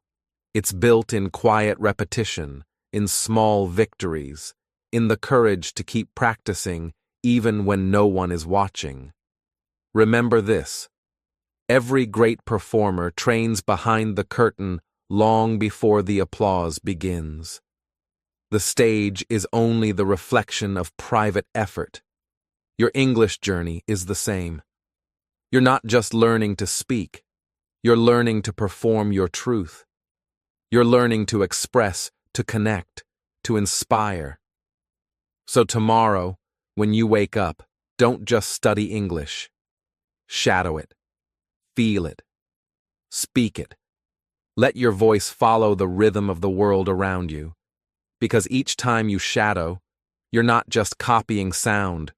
It's built in quiet repetition, in small victories, in the courage to keep practicing even when no one is watching. Remember this: every great performer trains behind the curtain long before the applause begins. The stage is only the reflection of private effort. Your English journey is the same. You're not just learning to speak. You're learning to perform your truth. You're learning to express, to connect, to inspire. So tomorrow, when you wake up, don't just study English. Shadow it. Feel it. Speak it. Let your voice follow the rhythm of the world around you. Because each time you shadow, you're not just copying sound,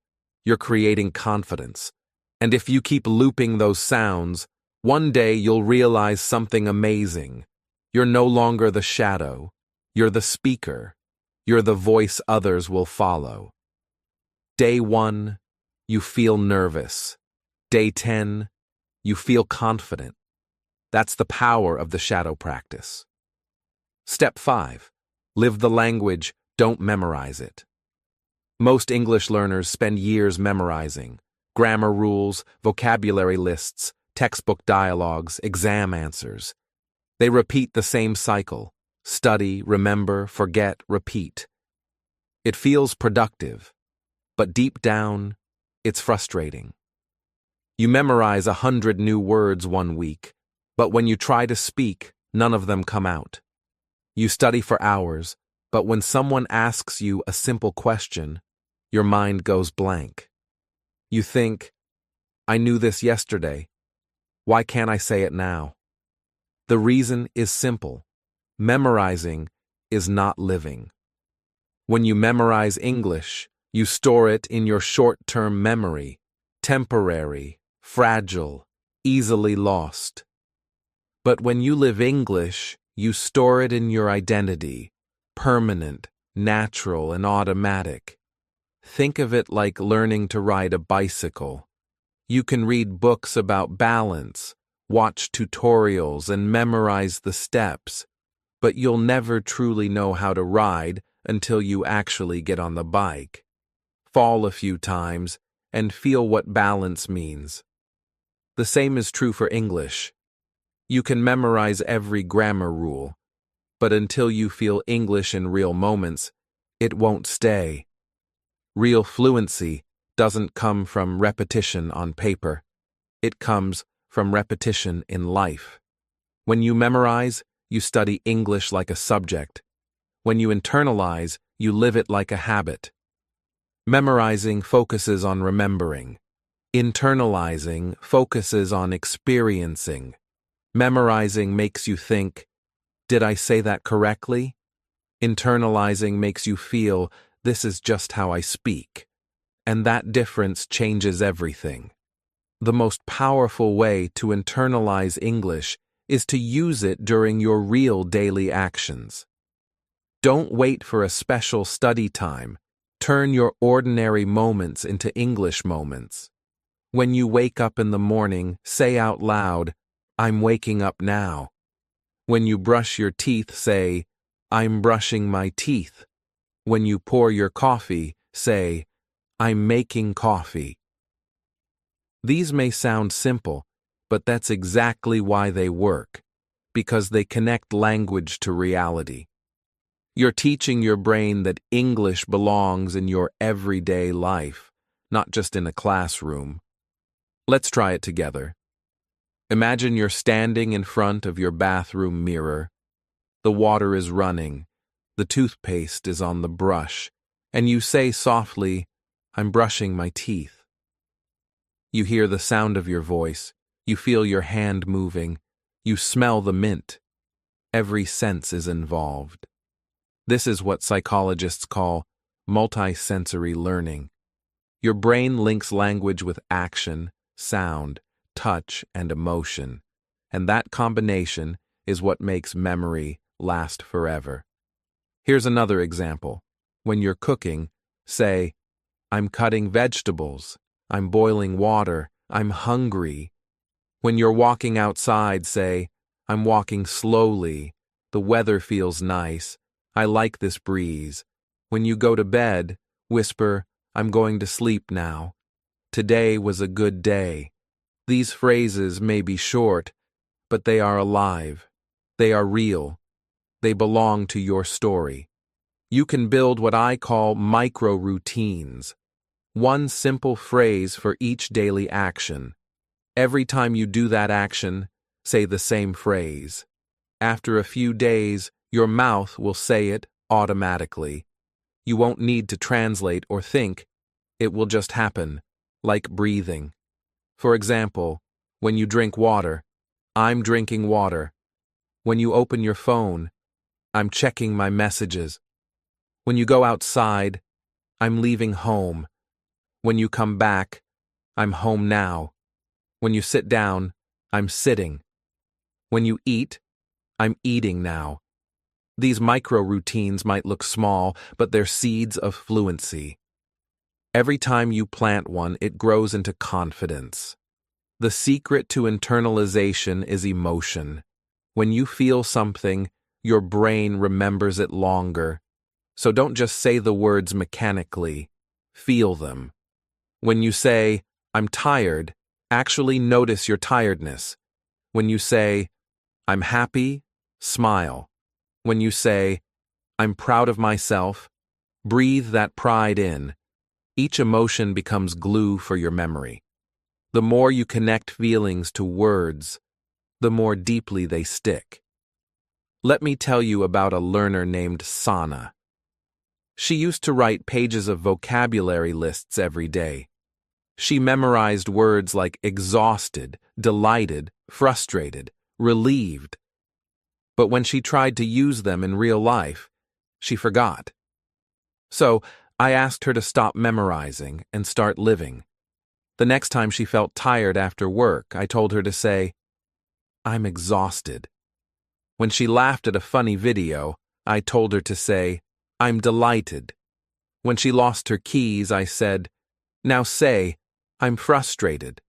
you're creating confidence. And if you keep looping those sounds, one day you'll realize something amazing. You're no longer the shadow, you're the speaker. You're the voice others will follow. Day 1, you feel nervous. Day 10, you feel confident. That's the power of the shadow practice. Step 5. Live the language, don't memorize it. Most English learners spend years memorizing grammar rules, vocabulary lists, textbook dialogues, exam answers. They repeat the same cycle: study, remember, forget, repeat. It feels productive, but deep down, it's frustrating. You memorize 100 new words one week, but when you try to speak, none of them come out. You study for hours, but when someone asks you a simple question, your mind goes blank. You think, I knew this yesterday. Why can't I say it now? The reason is simple. Memorizing is not living. When you memorize English, you store it in your short-term memory, temporary, fragile, easily lost. But when you live English, you store it in your identity, permanent, natural, and automatic. Think of it like learning to ride a bicycle. You can read books about balance, watch tutorials, and memorize the steps, but you'll never truly know how to ride until you actually get on the bike, fall a few times, and feel what balance means. The same is true for English. You can memorize every grammar rule, but until you feel English in real moments, it won't stay. Real fluency doesn't come from repetition on paper. It comes from repetition in life. When you memorize, you study English like a subject. When you internalize, you live it like a habit. Memorizing focuses on remembering. Internalizing focuses on experiencing. Memorizing makes you think, did I say that correctly? Internalizing makes you feel, this is just how I speak. And that difference changes everything. The most powerful way to internalize English is to use it during your real daily actions. Don't wait for a special study time. Turn your ordinary moments into English moments. When you wake up in the morning, say out loud, I'm waking up now. When you brush your teeth, say, I'm brushing my teeth. When you pour your coffee, say, I'm making coffee. These may sound simple, but that's exactly why they work, because they connect language to reality. You're teaching your brain that English belongs in your everyday life, not just in a classroom. Let's try it together. Imagine you're standing in front of your bathroom mirror. The water is running, the toothpaste is on the brush, and you say softly, I'm brushing my teeth. You hear the sound of your voice, you feel your hand moving, you smell the mint. Every sense is involved. This is what psychologists call multisensory learning. Your brain links language with action, sound, touch, and emotion, and that combination is what makes memory last forever. Here's another example. When you're cooking, say, I'm cutting vegetables, I'm boiling water, I'm hungry. When you're walking outside, say, I'm walking slowly, the weather feels nice, I like this breeze. When you go to bed, whisper, I'm going to sleep now. Today was a good day. These phrases may be short, but they are alive. They are real. They belong to your story. You can build what I call micro-routines. One simple phrase for each daily action. Every time you do that action, say the same phrase. After a few days, your mouth will say it automatically. You won't need to translate or think. It will just happen, like breathing. For example, when you drink water, I'm drinking water. When you open your phone, I'm checking my messages. When you go outside, I'm leaving home. When you come back, I'm home now. When you sit down, I'm sitting. When you eat, I'm eating now. These micro-routines might look small, but they're seeds of fluency. Every time you plant one, it grows into confidence. The secret to internalization is emotion. When you feel something, your brain remembers it longer. So don't just say the words mechanically. Feel them. When you say, I'm tired, actually notice your tiredness. When you say, I'm happy, smile. When you say, I'm proud of myself, Breathe that pride in. Each emotion becomes glue for your memory. The more you connect feelings to words, the more deeply they stick. Let me tell you about a learner named Sana. She used to write pages of vocabulary lists every day. She memorized words like exhausted, delighted, frustrated, relieved. But when she tried to use them in real life, she forgot. So I asked her to stop memorizing and start living. The next time she felt tired after work, I told her to say, "I'm exhausted." When she laughed at a funny video, I told her to say, "I'm delighted." When she lost her keys, I said, "Now say, I'm frustrated."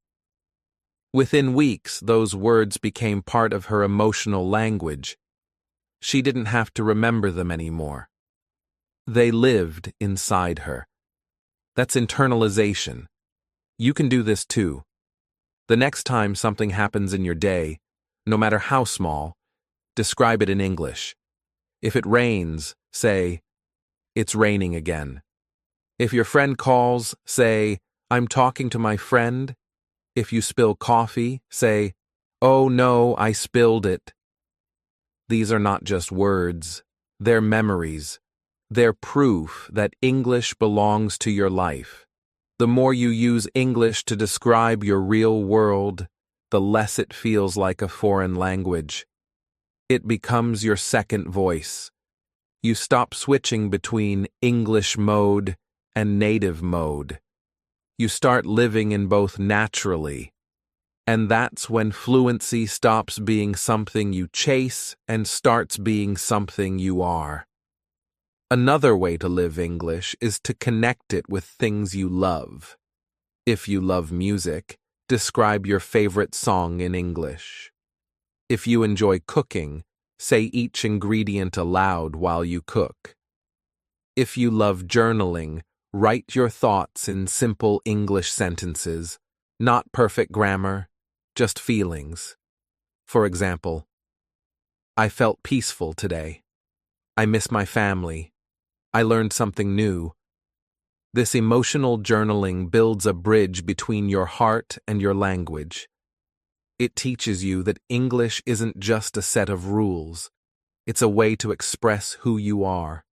Within weeks, those words became part of her emotional language. She didn't have to remember them anymore. They lived inside her. That's internalization. You can do this too. The next time something happens in your day, no matter how small, describe it in English. If it rains, say, "It's raining again." If your friend calls, say, "I'm talking to my friend." If you spill coffee, say, "Oh no, I spilled it." These are not just words, they're memories. They're proof that English belongs to your life. The more you use English to describe your real world, the less it feels like a foreign language. It becomes your second voice. You stop switching between English mode and native mode. You start living in both naturally. And that's when fluency stops being something you chase and starts being something you are. Another way to live English is to connect it with things you love. If you love music, describe your favorite song in English. If you enjoy cooking, say each ingredient aloud while you cook. If you love journaling, write your thoughts in simple English sentences, not perfect grammar, just feelings. For example, I felt peaceful today. I miss my family. I learned something new. This emotional journaling builds a bridge between your heart and your language. It teaches you that English isn't just a set of rules. It's a way to express who you are.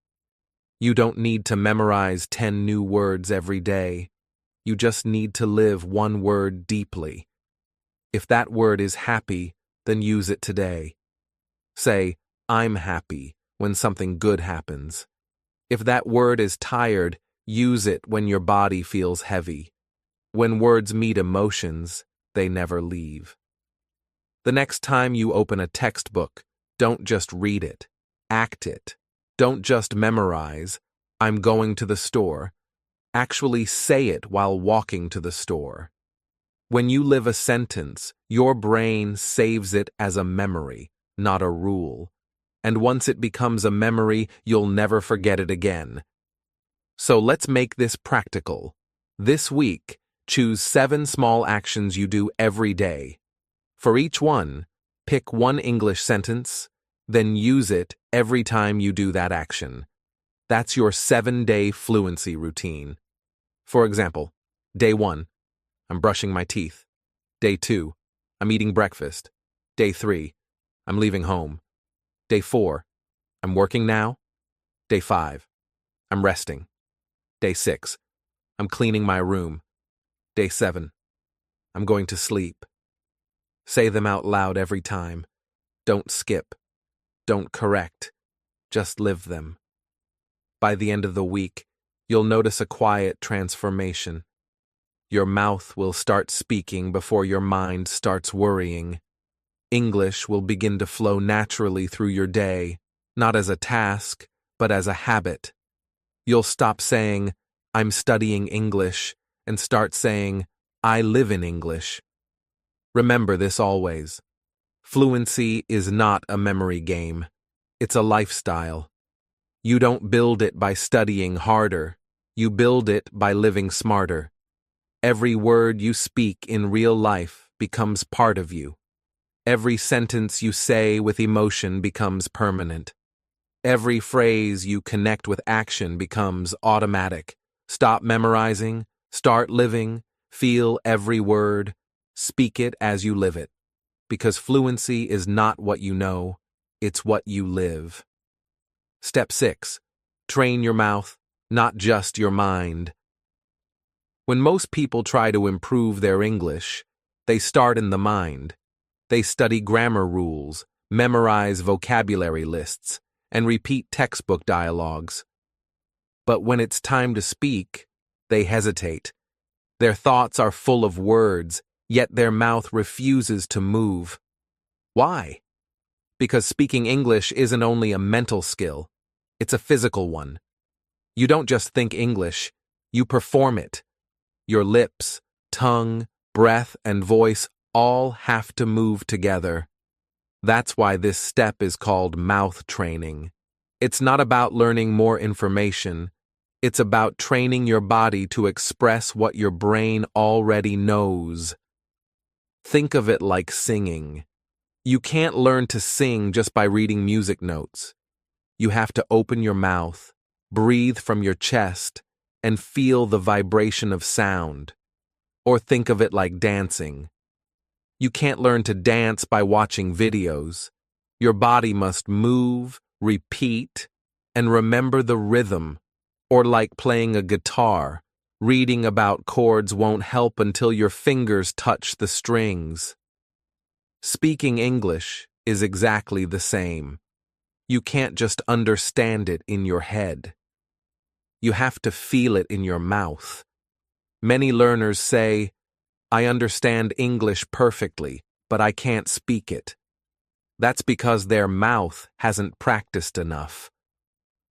You don't need to memorize 10 new words every day. You just need to live one word deeply. If that word is happy, then use it today. Say, "I'm happy," when something good happens. If that word is tired, use it when your body feels heavy. When words meet emotions, they never leave. The next time you open a textbook, don't just read it. Act it. Don't just memorize, "I'm going to the store." Actually say it while walking to the store. When you live a sentence, your brain saves it as a memory, not a rule. And once it becomes a memory, you'll never forget it again. So let's make this practical. This week, choose 7 small actions you do every day. For each one, pick one English sentence, then use it every time you do that action. That's your 7-day fluency routine. For example, day 1, I'm brushing my teeth. Day 2, I'm eating breakfast. Day 3, I'm leaving home. Day 4, I'm working now. Day 5, I'm resting. Day 6, I'm cleaning my room. Day 7, I'm going to sleep. Say them out loud every time. Don't skip. Don't correct. Just live them. By the end of the week, you'll notice a quiet transformation. Your mouth will start speaking before your mind starts worrying. English will begin to flow naturally through your day, not as a task, but as a habit. You'll stop saying, "I'm studying English," and start saying, "I live in English." Remember this always. Fluency is not a memory game. It's a lifestyle. You don't build it by studying harder. You build it by living smarter. Every word you speak in real life becomes part of you. Every sentence you say with emotion becomes permanent. Every phrase you connect with action becomes automatic. Stop memorizing, start living, feel every word, speak it as you live it. Because fluency is not what you know, it's what you live. Step 6. Train your mouth, not just your mind. When most people try to improve their English, they start in the mind. They study grammar rules, memorize vocabulary lists, and repeat textbook dialogues. But when it's time to speak, they hesitate. Their thoughts are full of words, yet their mouth refuses to move. Why? Because speaking English isn't only a mental skill, it's a physical one. You don't just think English, you perform it. Your lips, tongue, breath, and voice all have to move together. That's why this step is called mouth training. It's not about learning more information. It's about training your body to express what your brain already knows. Think of it like singing. You can't learn to sing just by reading music notes. You have to open your mouth, breathe from your chest, and feel the vibration of sound. Or think of it like dancing. You can't learn to dance by watching videos. Your body must move, repeat, and remember the rhythm. Or like playing a guitar, reading about chords won't help until your fingers touch the strings. Speaking English is exactly the same. You can't just understand it in your head. You have to feel it in your mouth. Many learners say, "I understand English perfectly, but I can't speak it." That's because their mouth hasn't practiced enough.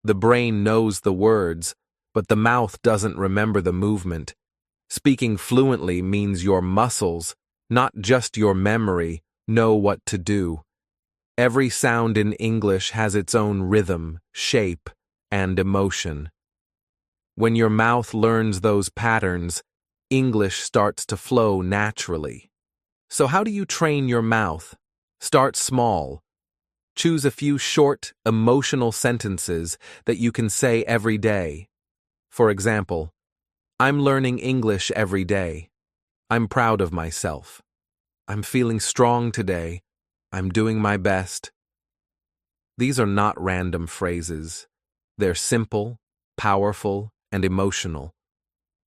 The brain knows the words, but the mouth doesn't remember the movement. Speaking fluently means your muscles, not just your memory, know what to do. Every sound in English has its own rhythm, shape, and emotion. When your mouth learns those patterns, English starts to flow naturally. So how do you train your mouth? Start small. Choose a few short, emotional sentences that you can say every day. For example, I'm learning English every day. I'm proud of myself. I'm feeling strong today. I'm doing my best. These are not random phrases. They're simple, powerful, and emotional.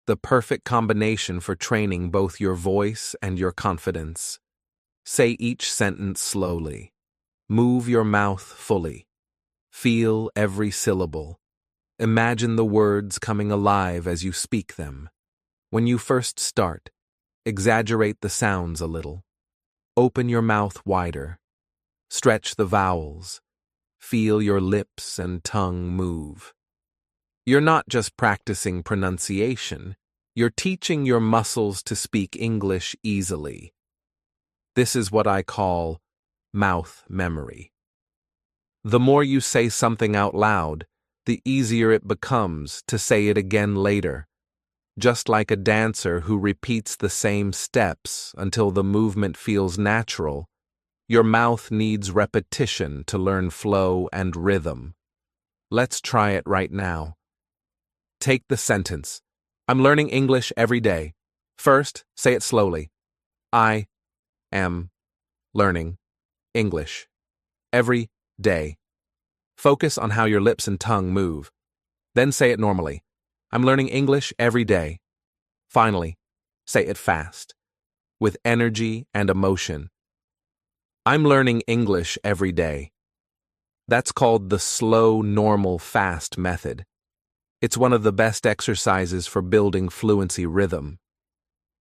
The perfect combination for training both your voice and your confidence. Say each sentence slowly. Move your mouth fully. Feel every syllable. Imagine the words coming alive as you speak them. When you first start, exaggerate the sounds a little. Open your mouth wider. Stretch the vowels. Feel your lips and tongue move. You're not just practicing pronunciation, you're teaching your muscles to speak English easily. This is what I call mouth memory. The more you say something out loud, the easier it becomes to say it again later. Just like a dancer who repeats the same steps until the movement feels natural, your mouth needs repetition to learn flow and rhythm. Let's try it right now. Take the sentence. I'm learning English every day. First, say it slowly. I am learning English every day. Focus on how your lips and tongue move. Then say it normally. I'm learning English every day. Finally, say it fast, with energy and emotion. I'm learning English every day. That's called the slow, normal, fast method. It's one of the best exercises for building fluency rhythm.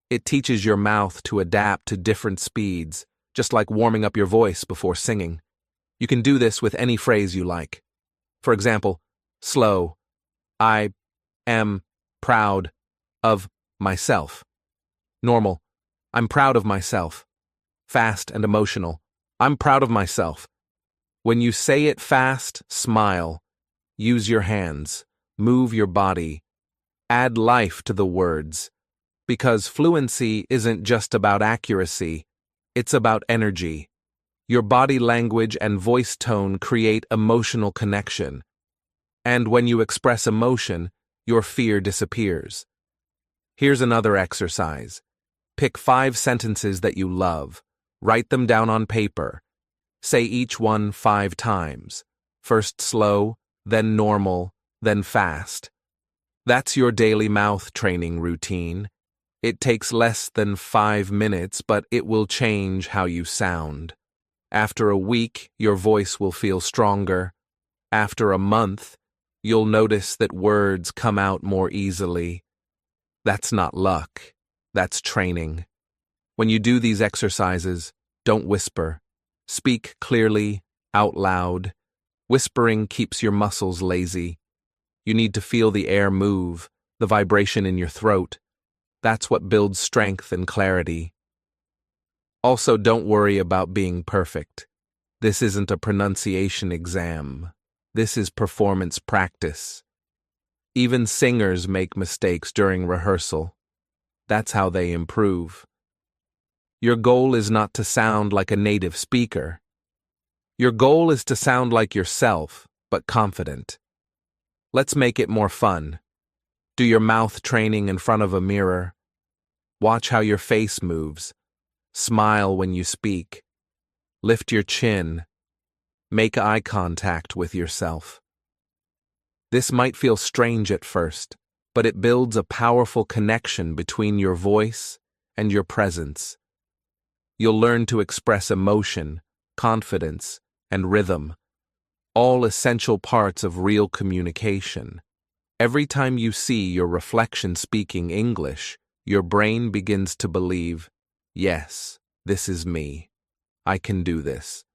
It teaches your mouth to adapt to different speeds, just like warming up your voice before singing. You can do this with any phrase you like. For example, slow, I am proud of myself. Normal, I'm proud of myself. Fast and emotional, I'm proud of myself. When you say it fast, smile. Use your hands. Move your body. Add life to the words. Because fluency isn't just about accuracy, it's about energy. Your body language and voice tone create emotional connection. And when you express emotion, your fear disappears. Here's another exercise. Pick 5 sentences that you love. Write them down on paper. Say each one 5 times. First slow, then normal, then fast. That's your daily mouth training routine. It takes less than 5 minutes, but it will change how you sound. After a week, your voice will feel stronger. After a month, you'll notice that words come out more easily. That's not luck. That's training. When you do these exercises, don't whisper. Speak clearly, out loud. Whispering keeps your muscles lazy. You need to feel the air move, the vibration in your throat. That's what builds strength and clarity. Also, don't worry about being perfect. This isn't a pronunciation exam. This is performance practice. Even singers make mistakes during rehearsal. That's how they improve. Your goal is not to sound like a native speaker. Your goal is to sound like yourself, but confident. Let's make it more fun. Do your mouth training in front of a mirror. Watch how your face moves. Smile when you speak. Lift your chin. Make eye contact with yourself. This might feel strange at first, but it builds a powerful connection between your voice and your presence. You'll learn to express emotion, confidence, and rhythm, all essential parts of real communication. Every time you see your reflection speaking English, your brain begins to believe, yes, this is me. I can do this.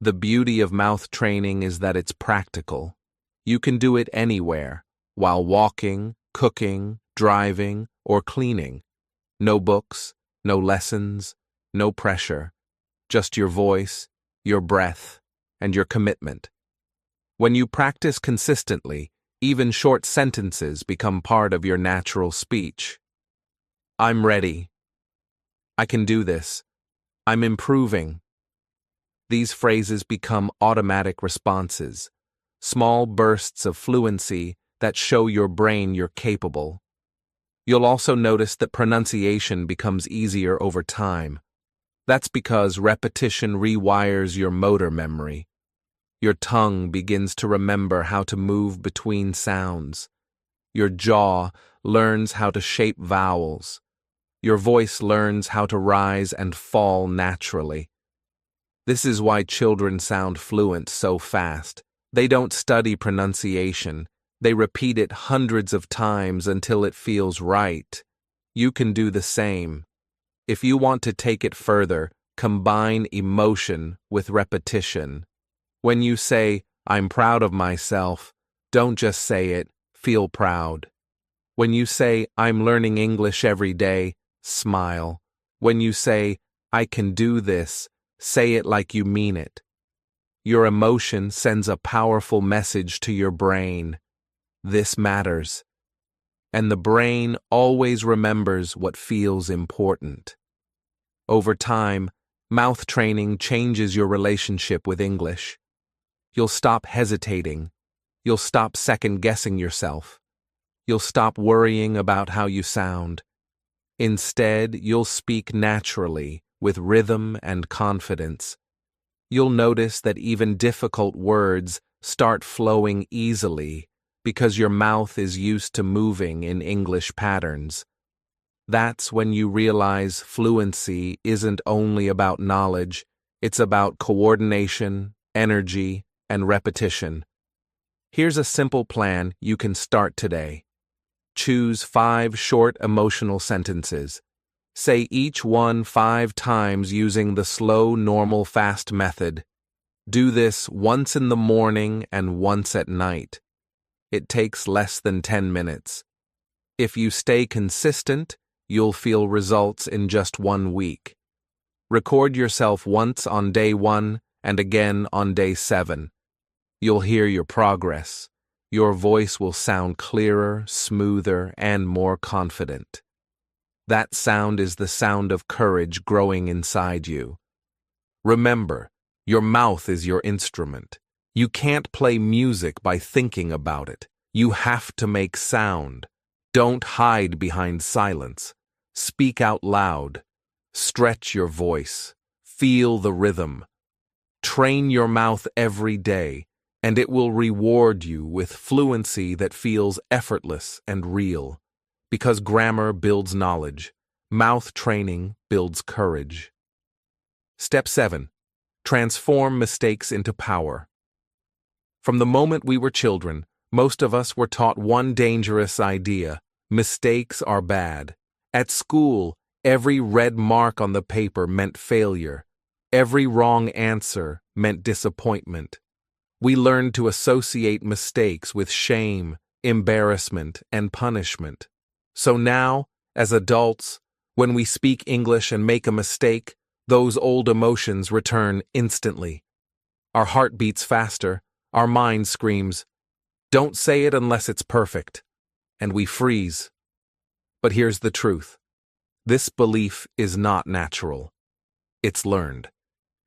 The beauty of mouth training is that it's practical. You can do it anywhere, while walking, cooking, driving, or cleaning. No books, no lessons, no pressure. Just your voice, your breath, and your commitment. When you practice consistently, even short sentences become part of your natural speech. I'm ready. I can do this. I'm improving. These phrases become automatic responses, small bursts of fluency that show your brain you're capable. You'll also notice that pronunciation becomes easier over time. That's because repetition rewires your motor memory. Your tongue begins to remember how to move between sounds. Your jaw learns how to shape vowels. Your voice learns how to rise and fall naturally. This is why children sound fluent so fast. They don't study pronunciation. They repeat it hundreds of times until it feels right. You can do the same. If you want to take it further, combine emotion with repetition. When you say, I'm proud of myself, don't just say it, feel proud. When you say, I'm learning English every day, smile. When you say, I can do this, say it like you mean it. Your emotion sends a powerful message to your brain. This matters. And the brain always remembers what feels important. Over time, mouth training changes your relationship with English. You'll stop hesitating. You'll stop second-guessing yourself. You'll stop worrying about how you sound. Instead, you'll speak naturally, with rhythm and confidence. You'll notice that even difficult words start flowing easily because your mouth is used to moving in English patterns. That's when you realize fluency isn't only about knowledge, it's about coordination, energy, and repetition. Here's a simple plan you can start today. Choose 5 short emotional sentences. Say each one 5 times using the slow, normal, fast method. Do this once in the morning and once at night. It takes less than 10 minutes. If you stay consistent, you'll feel results in just 1 week. Record yourself once on day 1 and again on day 7. You'll hear your progress. Your voice will sound clearer, smoother, and more confident. That sound is the sound of courage growing inside you. Remember, Your mouth is your instrument. You can't play music by thinking about it. You have to make sound. Don't hide behind silence. Speak out loud. Stretch your voice. Feel the rhythm. Train your mouth every day, and it will reward you with fluency that feels effortless and real. Because grammar builds knowledge. Mouth training builds courage. Step 7. Transform mistakes into power. From the moment we were children, most of us were taught one dangerous idea: mistakes are bad. At school, every red mark on the paper meant failure. Every wrong answer meant disappointment. We learned to associate mistakes with shame, embarrassment, and punishment. So now, as adults, when we speak English and make a mistake, those old emotions return instantly. Our heart beats faster, our mind screams, "Don't say it unless it's perfect," and we freeze. But here's the truth. This belief is not natural. It's learned.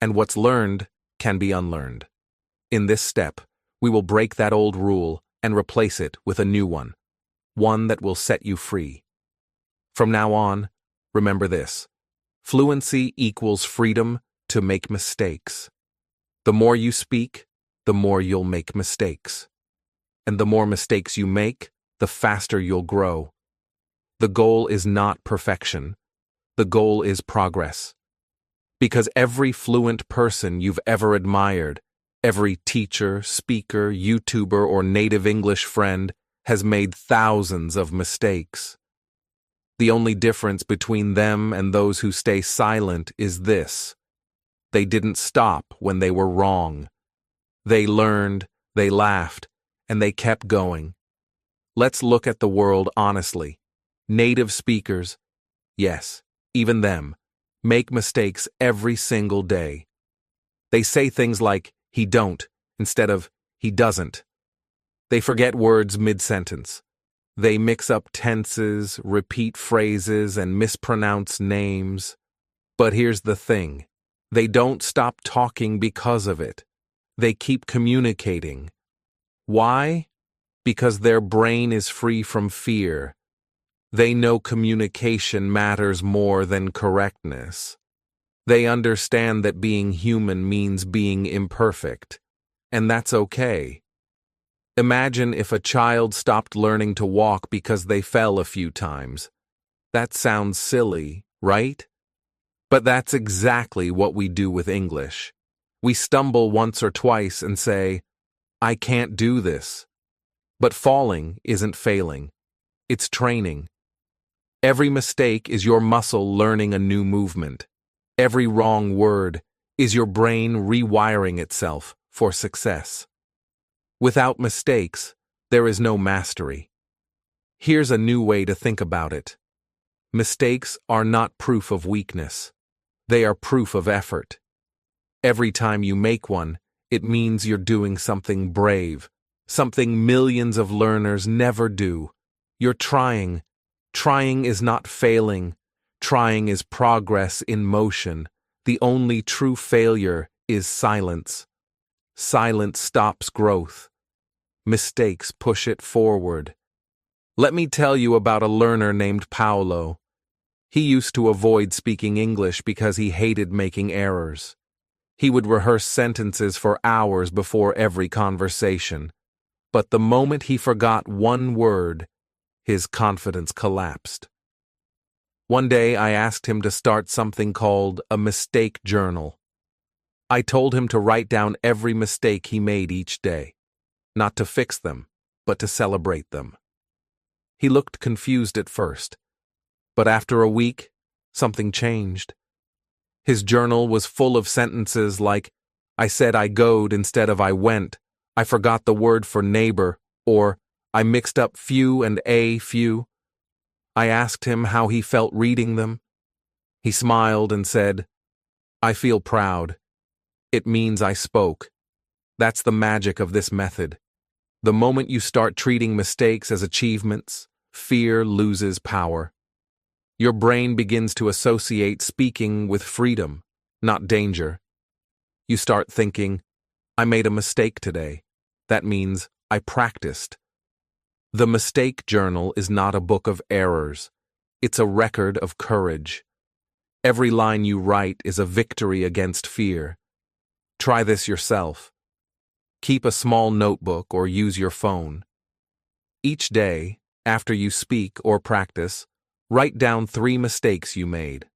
And what's learned can be unlearned. In this step, we will break that old rule and replace it with a new one that will set you free. From now on, remember this: fluency equals freedom to make mistakes. The more you speak, the more you'll make mistakes. And the more mistakes you make, the faster you'll grow. The goal is not perfection. The goal is progress. Because every fluent person you've ever admired, every teacher, speaker, YouTuber, or native English friend has made thousands of mistakes. The only difference between them and those who stay silent is this: they didn't stop when they were wrong. They learned, they laughed, and they kept going. Let's look at the world honestly. Native speakers, yes, even them, make mistakes every single day. They say things like "he don't" instead of "he doesn't." They forget words mid-sentence. They mix up tenses, repeat phrases, and mispronounce names. But here's the thing: they don't stop talking because of it. They keep communicating. Why? Because their brain is free from fear. They know communication matters more than correctness. They understand that being human means being imperfect, and that's okay. Imagine if a child stopped learning to walk because they fell a few times. That sounds silly, right? But that's exactly what we do with English. We stumble once or twice and say, "I can't do this." But falling isn't failing. It's training. Every mistake is your muscle learning a new movement. Every wrong word is your brain rewiring itself for success. Without mistakes, there is no mastery. Here's a new way to think about it. Mistakes are not proof of weakness. They are proof of effort. Every time you make one, it means you're doing something brave, something millions of learners never do. You're trying. Trying is not failing. Trying is progress in motion. The only true failure is silence. Silence stops growth. Mistakes push it forward. Let me tell you about a learner named Paolo. He used to avoid speaking English because he hated making errors. He would rehearse sentences for hours before every conversation. But the moment he forgot one word, his confidence collapsed. One day I asked him to start something called a mistake journal. I told him to write down every mistake he made each day, not to fix them, but to celebrate them. He looked confused at first, but after a week, something changed. His journal was full of sentences like, "I said I goed instead of I went," "I forgot the word for neighbor," or "I mixed up few and a few." I asked him how he felt reading them. He smiled and said, "I feel proud. It means I spoke." That's the magic of this method. The moment you start treating mistakes as achievements, fear loses power. Your brain begins to associate speaking with freedom, not danger. You start thinking, I made a mistake today. That means I practiced. The mistake journal is not a book of errors. It's a record of courage. Every line you write is a victory against fear. Try this yourself. Keep a small notebook or use your phone. Each day, after you speak or practice, write down 3 mistakes you made.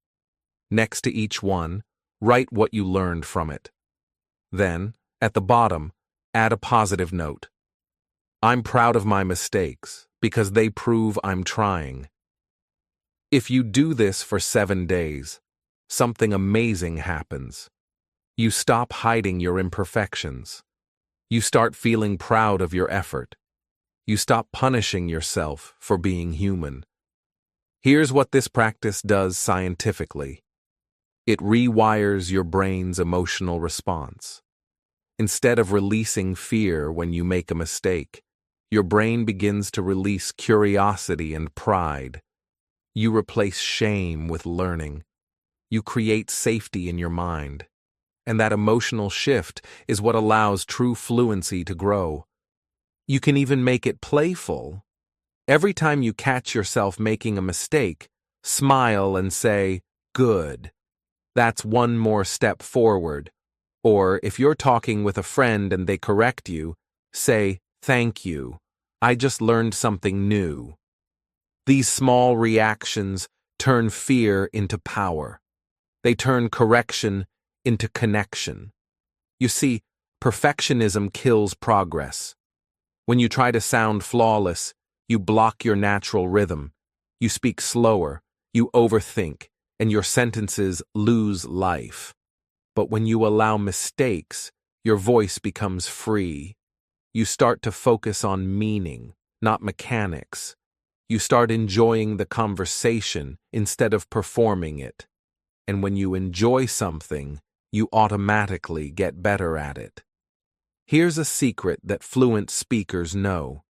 Next to each one, write what you learned from it. Then, at the bottom, add a positive note. I'm proud of my mistakes because they prove I'm trying. If you do this for 7 days, something amazing happens. You stop hiding your imperfections. You start feeling proud of your effort. You stop punishing yourself for being human. Here's what this practice does scientifically. It rewires your brain's emotional response. Instead of releasing fear when you make a mistake, your brain begins to release curiosity and pride. You replace shame with learning. You create safety in your mind. And that emotional shift is what allows true fluency to grow. You can even make it playful. Every time you catch yourself making a mistake, smile and say, "Good. That's one more step forward." Or if you're talking with a friend and they correct you, say, "Thank you. I just learned something new." These small reactions turn fear into power. They turn correction into connection. You see, perfectionism kills progress. When you try to sound flawless, you block your natural rhythm. You speak slower, you overthink, and your sentences lose life. But when you allow mistakes, your voice becomes free. You start to focus on meaning, not mechanics. You start enjoying the conversation instead of performing it. And when you enjoy something, you automatically get better at it. Here's a secret that fluent speakers know.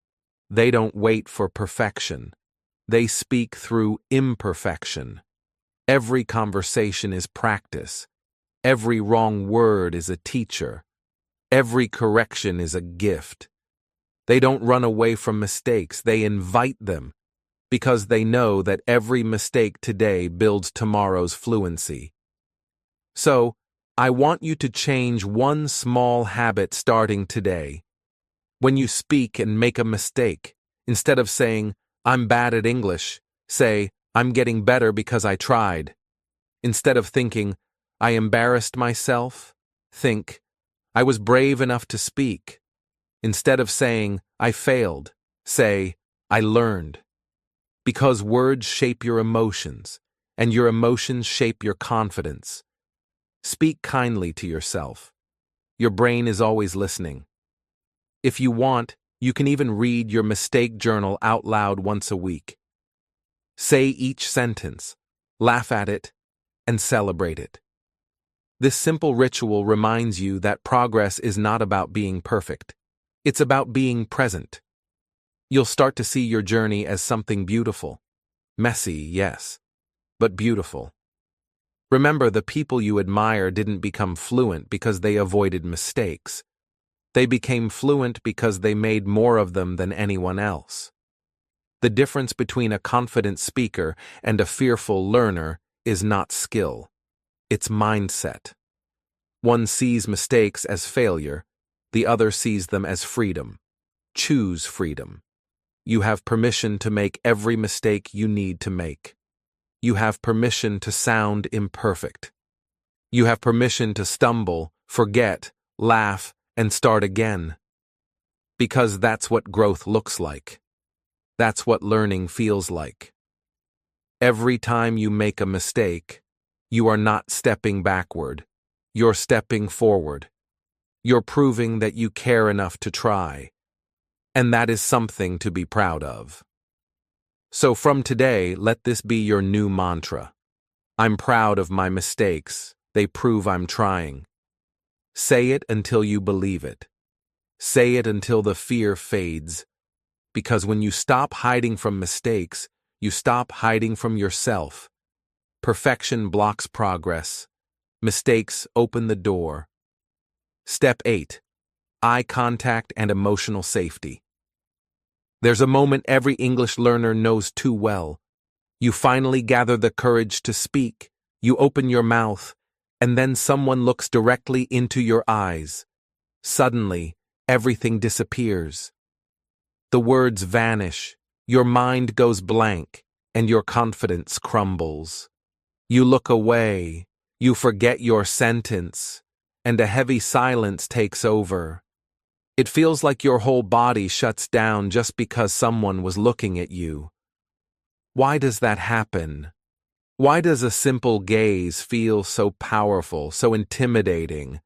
They don't wait for perfection. They speak through imperfection. Every conversation is practice. Every wrong word is a teacher. Every correction is a gift. They don't run away from mistakes, they invite them, because they know that every mistake today builds tomorrow's fluency. So, I want you to change one small habit starting today. When you speak and make a mistake, instead of saying, "I'm bad at English," say, "I'm getting better because I tried." Instead of thinking, "I embarrassed myself," think, "I was brave enough to speak." Instead of saying, "I failed," say, "I learned." Because words shape your emotions, and your emotions shape your confidence. Speak kindly to yourself. Your brain is always listening. If you want, you can even read your mistake journal out loud once a week. Say each sentence, laugh at it, and celebrate it. This simple ritual reminds you that progress is not about being perfect. It's about being present. You'll start to see your journey as something beautiful. Messy, yes, but beautiful. Remember, the people you admire didn't become fluent because they avoided mistakes. They became fluent because they made more of them than anyone else. The difference between a confident speaker and a fearful learner is not skill. It's mindset. One sees mistakes as failure, the other sees them as freedom. Choose freedom. You have permission to make every mistake you need to make. You have permission to sound imperfect. You have permission to stumble, forget, laugh, and start again. Because that's what growth looks like. That's what learning feels like. Every time you make a mistake, you are not stepping backward. You're stepping forward. You're proving that you care enough to try. And that is something to be proud of. So from today, let this be your new mantra. I'm proud of my mistakes. They prove I'm trying. Say it until you believe it. Say it until the fear fades. Because when you stop hiding from mistakes, you stop hiding from yourself. Perfection blocks progress. Mistakes open the door. Step 8. Eye contact and emotional safety. There's a moment every English learner knows too well. You finally gather the courage to speak, you open your mouth, and then someone looks directly into your eyes. Suddenly, everything disappears. The words vanish, your mind goes blank, and your confidence crumbles. You look away, you forget your sentence, and a heavy silence takes over. It feels like your whole body shuts down just because someone was looking at you. Why does that happen? Why does a simple gaze feel so powerful, so intimidating?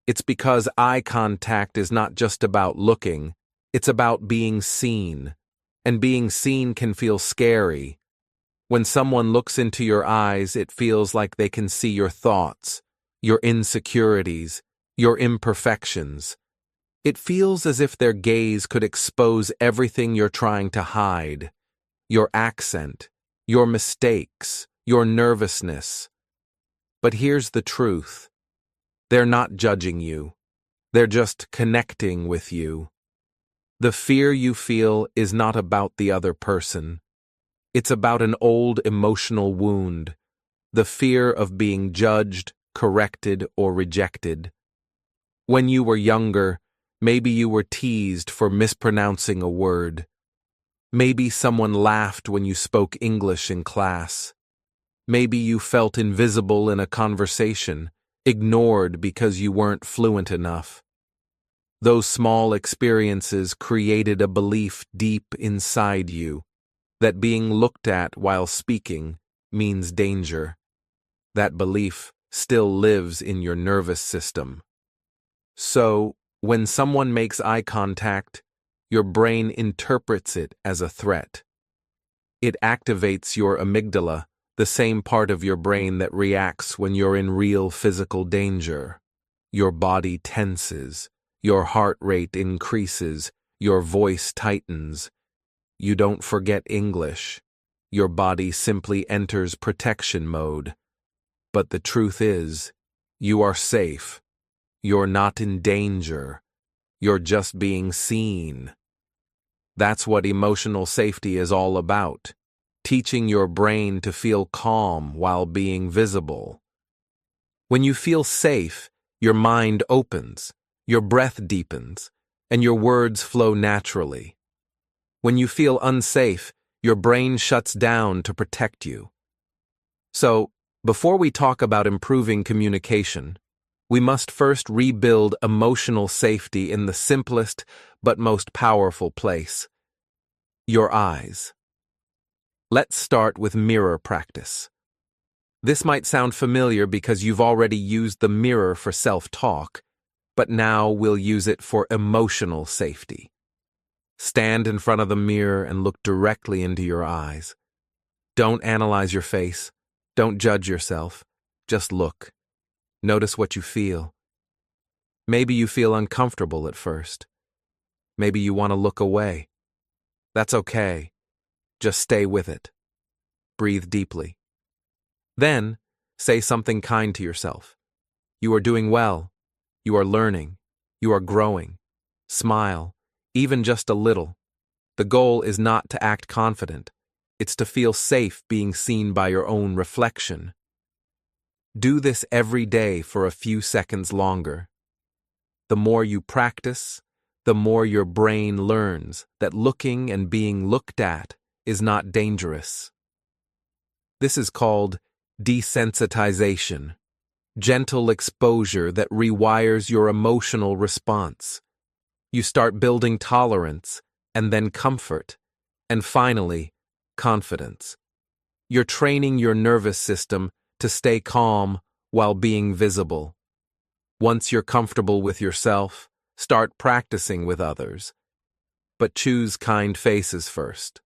It's because eye contact is not just about looking, it's about being seen. And being seen can feel scary. When someone looks into your eyes, it feels like they can see your thoughts, your insecurities, your imperfections. It feels as if their gaze could expose everything you're trying to hide. Your accent, your mistakes, your nervousness. But here's the truth. They're not judging you. They're just connecting with you. The fear you feel is not about the other person. It's about an old emotional wound, the fear of being judged, corrected, or rejected. When you were younger, maybe you were teased for mispronouncing a word. Maybe someone laughed when you spoke English in class. Maybe you felt invisible in a conversation, ignored because you weren't fluent enough. Those small experiences created a belief deep inside you that being looked at while speaking means danger. That belief still lives in your nervous system. So, when someone makes eye contact, your brain interprets it as a threat. It activates your amygdala, the same part of your brain that reacts when you're in real physical danger. Your body tenses, your heart rate increases, your voice tightens. You don't forget English. Your body simply enters protection mode. But the truth is, you are safe. You're not in danger. You're just being seen. That's what emotional safety is all about. Teaching your brain to feel calm while being visible. When you feel safe, your mind opens, your breath deepens, and your words flow naturally. When you feel unsafe, your brain shuts down to protect you. So, before we talk about improving communication, we must first rebuild emotional safety in the simplest but most powerful place: your eyes. Let's start with mirror practice. This might sound familiar because you've already used the mirror for self-talk, but now we'll use it for emotional safety. Stand in front of the mirror and look directly into your eyes. Don't analyze your face. Don't judge yourself. Just look. Notice what you feel. Maybe you feel uncomfortable at first. Maybe you want to look away. That's okay. Just stay with it. Breathe deeply. Then, say something kind to yourself. You are doing well. You are learning. You are growing. Smile, even just a little. The goal is not to act confident. It's to feel safe being seen by your own reflection. Do this every day for a few seconds longer. The more you practice, the more your brain learns that looking and being looked at is not dangerous. This is called desensitization, gentle exposure that rewires your emotional response. You start building tolerance, and then comfort, and finally, confidence. You're training your nervous system to stay calm while being visible. Once you're comfortable with yourself, start practicing with others. But choose kind faces first.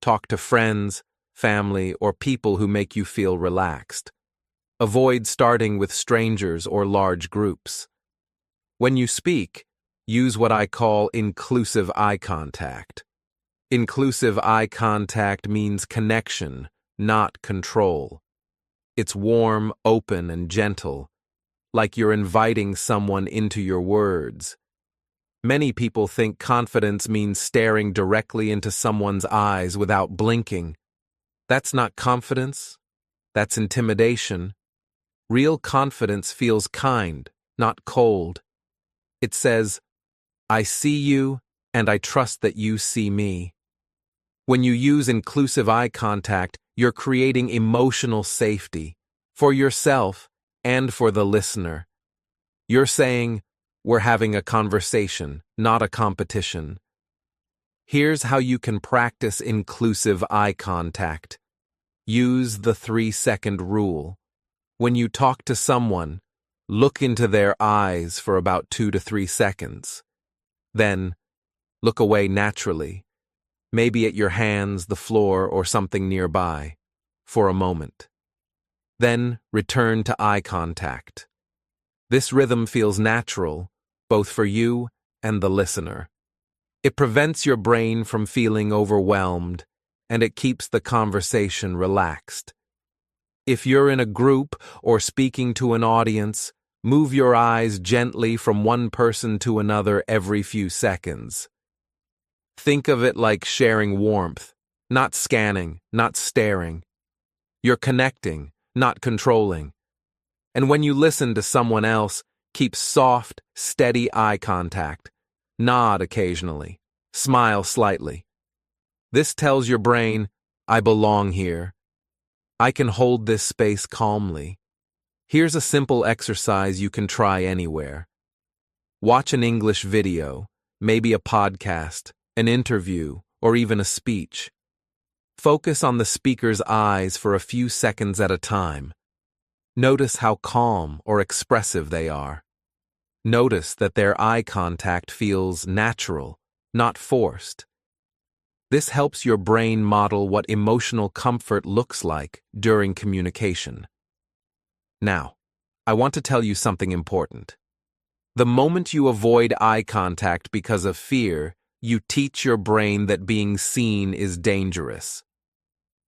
Talk to friends, family, or people who make you feel relaxed. Avoid starting with strangers or large groups. When you speak, use what I call inclusive eye contact. Inclusive eye contact means connection, not control. It's warm, open, and gentle, like you're inviting someone into your words. Many people think confidence means staring directly into someone's eyes without blinking. That's not confidence. That's intimidation. Real confidence feels kind, not cold. It says, I see you, and I trust that you see me. When you use inclusive eye contact, you're creating emotional safety for yourself and for the listener. You're saying, we're having a conversation, not a competition. Here's how you can practice inclusive eye contact. Use the 3-second rule. When you talk to someone, look into their eyes for about 2 to 3 seconds. Then, look away naturally, maybe at your hands, the floor, or something nearby, for a moment. Then, return to eye contact. This rhythm feels natural, both for you and the listener. It prevents your brain from feeling overwhelmed, and it keeps the conversation relaxed. If you're in a group or speaking to an audience, move your eyes gently from one person to another every few seconds. Think of it like sharing warmth, not scanning, not staring. You're connecting, not controlling. And when you listen to someone else, keep soft, steady eye contact. Nod occasionally. Smile slightly. This tells your brain, I belong here. I can hold this space calmly. Here's a simple exercise you can try anywhere. Watch an English video, maybe a podcast, an interview, or even a speech. Focus on the speaker's eyes for a few seconds at a time. Notice how calm or expressive they are. Notice that their eye contact feels natural, not forced. This helps your brain model what emotional comfort looks like during communication. Now, I want to tell you something important. The moment you avoid eye contact because of fear, you teach your brain that being seen is dangerous.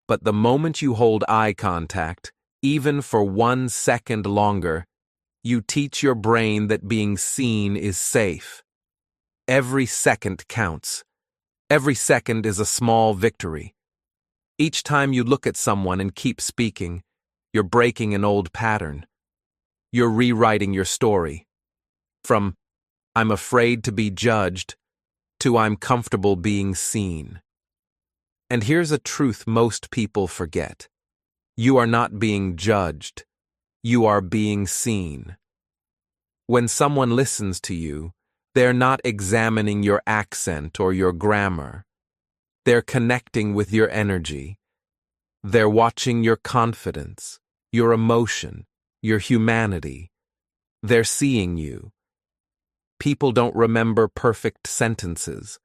But the moment you hold eye contact, even for 1 second longer, you teach your brain that being seen is safe. Every second counts. Every second is a small victory. Each time you look at someone and keep speaking, you're breaking an old pattern. You're rewriting your story. From, I'm afraid to be judged, to I'm comfortable being seen. And here's a truth most people forget. You are not being judged. You are being seen. When someone listens to you, they're not examining your accent or your grammar. They're connecting with your energy. They're watching your confidence, your emotion, your humanity. They're seeing you. People don't remember perfect sentences.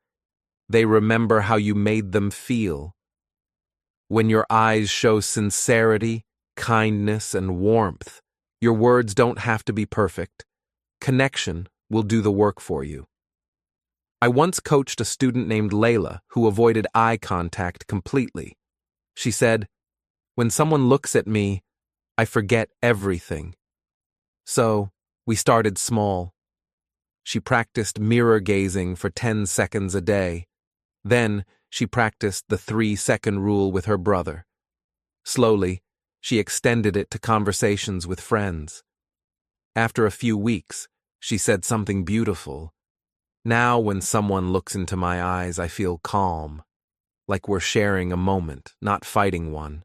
They remember how you made them feel. When your eyes show sincerity, kindness, and warmth, your words don't have to be perfect. Connection will do the work for you. I once coached a student named Layla who avoided eye contact completely. She said, when someone looks at me, I forget everything. So, we started small. She practiced mirror gazing for 10 seconds a day. Then, she practiced the 3-second rule with her brother. Slowly, she extended it to conversations with friends. After a few weeks, she said something beautiful. Now, when someone looks into my eyes, I feel calm, like we're sharing a moment, not fighting one.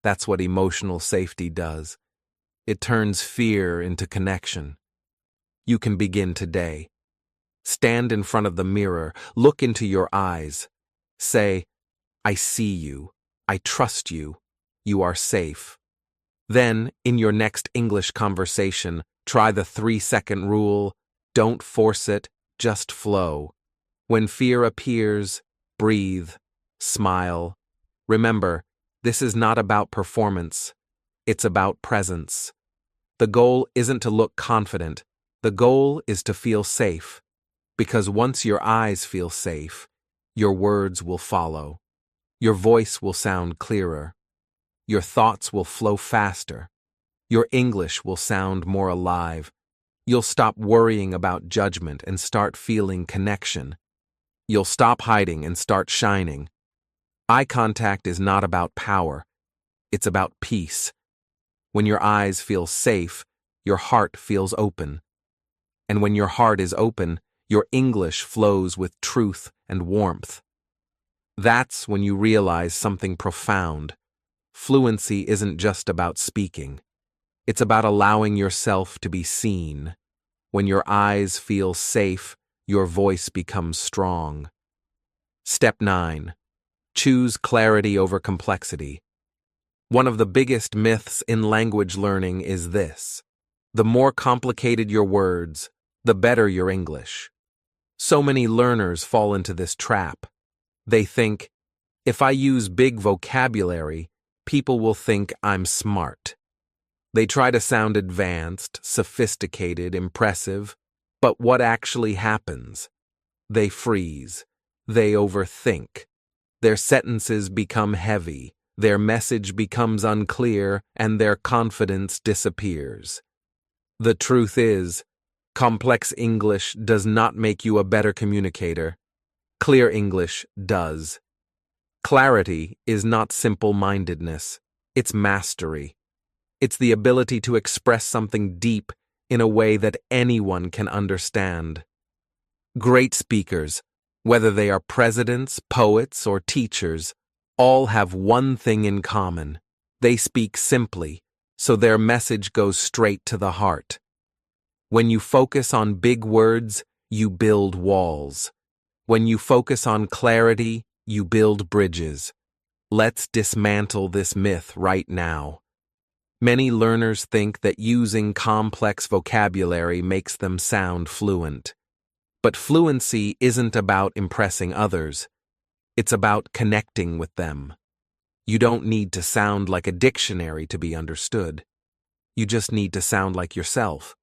That's what emotional safety does. It turns fear into connection. You can begin today. Stand in front of the mirror, look into your eyes. Say, I see you, I trust you, you are safe. Then, in your next English conversation, try the 3-second rule. Don't force it, just flow. When fear appears, breathe, smile. Remember, this is not about performance. It's about presence. The goal isn't to look confident. The goal is to feel safe. Because once your eyes feel safe, your words will follow. Your voice will sound clearer. Your thoughts will flow faster. Your English will sound more alive. You'll stop worrying about judgment and start feeling connection. You'll stop hiding and start shining. Eye contact is not about power. It's about peace. When your eyes feel safe, your heart feels open. And when your heart is open, your English flows with truth and warmth. That's when you realize something profound. Fluency isn't just about speaking. It's about allowing yourself to be seen. When your eyes feel safe, your voice becomes strong. Step 9. Choose clarity over complexity. One of the biggest myths in language learning is this: the more complicated your words, the better your English. So many learners fall into this trap. They think, if I use big vocabulary, people will think I'm smart. They try to sound advanced, sophisticated, impressive, but what actually happens? They freeze. They overthink. Their sentences become heavy, their message becomes unclear, and their confidence disappears. The truth is, complex English does not make you a better communicator. Clear English does. Clarity is not simple-mindedness, it's mastery. It's the ability to express something deep in a way that anyone can understand. Great speakers, whether they are presidents, poets, or teachers, all have one thing in common. They speak simply, so their message goes straight to the heart. When you focus on big words, you build walls. When you focus on clarity, you build bridges. Let's dismantle this myth right now. Many learners think that using complex vocabulary makes them sound fluent. But fluency isn't about impressing others. It's about connecting with them. You don't need to sound like a dictionary to be understood. You just need to sound like yourself.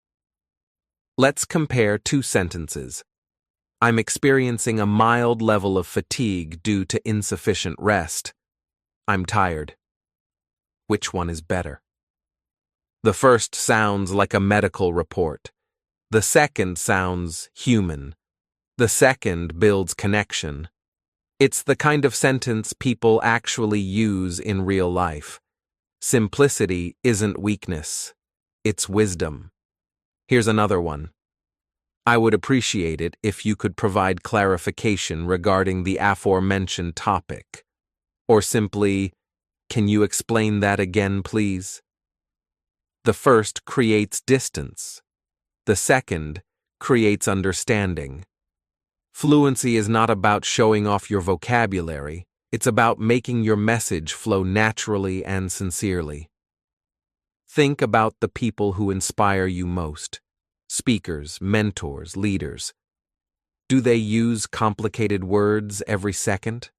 Let's compare two sentences. I'm experiencing a mild level of fatigue due to insufficient rest. I'm tired. Which one is better? The first sounds like a medical report. The second sounds human. The second builds connection. It's the kind of sentence people actually use in real life. Simplicity isn't weakness. It's wisdom. Here's another one. I would appreciate it if you could provide clarification regarding the aforementioned topic. Or simply, can you explain that again, please? The first creates distance. The second creates understanding. Fluency is not about showing off your vocabulary. It's about making your message flow naturally and sincerely. Think about the people who inspire you most. Speakers, mentors, leaders. Do they use complicated words every second?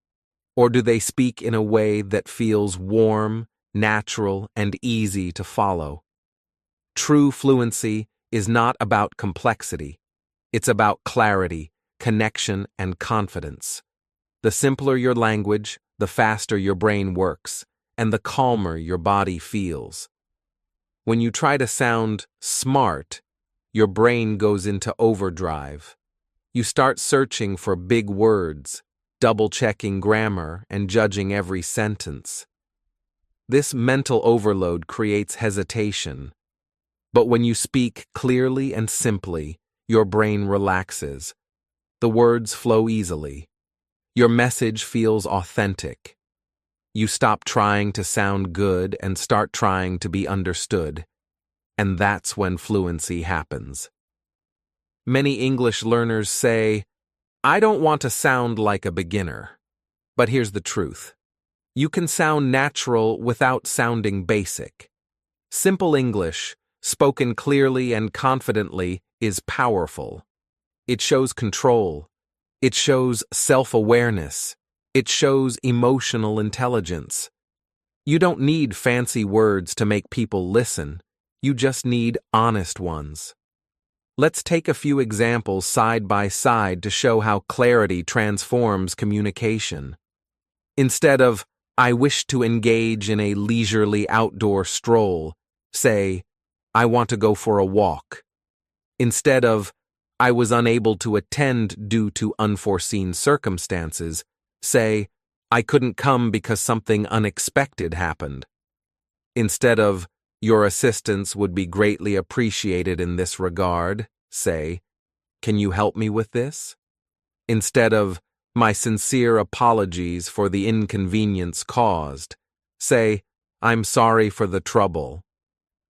Or do they speak in a way that feels warm, natural, and easy to follow? True fluency is not about complexity. It's about clarity, connection, and confidence. The simpler your language, the faster your brain works, and the calmer your body feels. When you try to sound smart, your brain goes into overdrive. You start searching for big words, double-checking grammar, and judging every sentence. This mental overload creates hesitation. But when you speak clearly and simply, your brain relaxes. The words flow easily. Your message feels authentic. You stop trying to sound good and start trying to be understood. And that's when fluency happens. Many English learners say, I don't want to sound like a beginner. But here's the truth. You can sound natural without sounding basic. Simple English, spoken clearly and confidently, is powerful. It shows control. It shows self-awareness. It shows emotional intelligence. You don't need fancy words to make people listen. You just need honest ones. Let's take a few examples side by side to show how clarity transforms communication. Instead of, I wish to engage in a leisurely outdoor stroll, Say, I want to go for a walk. Instead of, I was unable to attend due to unforeseen circumstances, say, I couldn't come because something unexpected happened. Instead of, your assistance would be greatly appreciated in this regard, say, can you help me with this? Instead of, my sincere apologies for the inconvenience caused, say, I'm sorry for the trouble.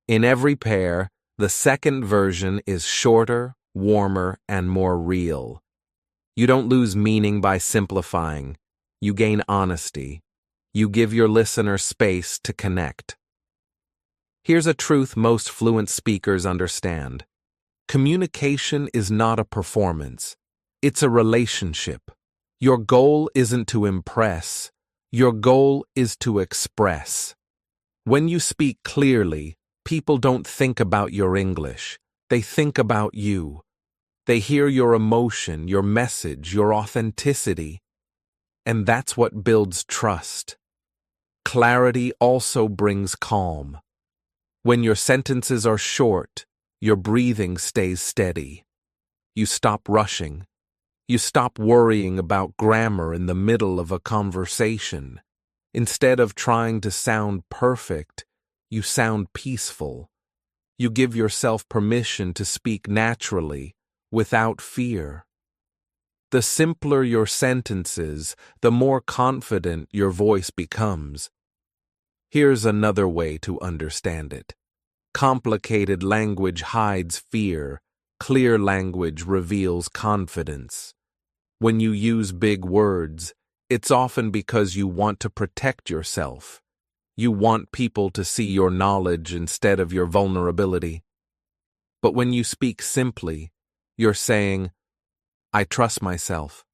In every pair, the second version is shorter, warmer, and more real. You don't lose meaning by simplifying. You gain honesty. You give your listener space to connect. Here's a truth most fluent speakers understand. Communication is not a performance. It's a relationship. Your goal isn't to impress. Your goal is to express. When you speak clearly, people don't think about your English. They think about you. They hear your emotion, your message, your authenticity. And that's what builds trust. Clarity also brings calm. When your sentences are short, your breathing stays steady. You stop rushing. You stop worrying about grammar in the middle of a conversation. Instead of trying to sound perfect, you sound peaceful. You give yourself permission to speak naturally, without fear. The simpler your sentences, the more confident your voice becomes. Here's another way to understand it. Complicated language hides fear. Clear language reveals confidence. When you use big words, it's often because you want to protect yourself. You want people to see your knowledge instead of your vulnerability. But when you speak simply, you're saying, I trust myself.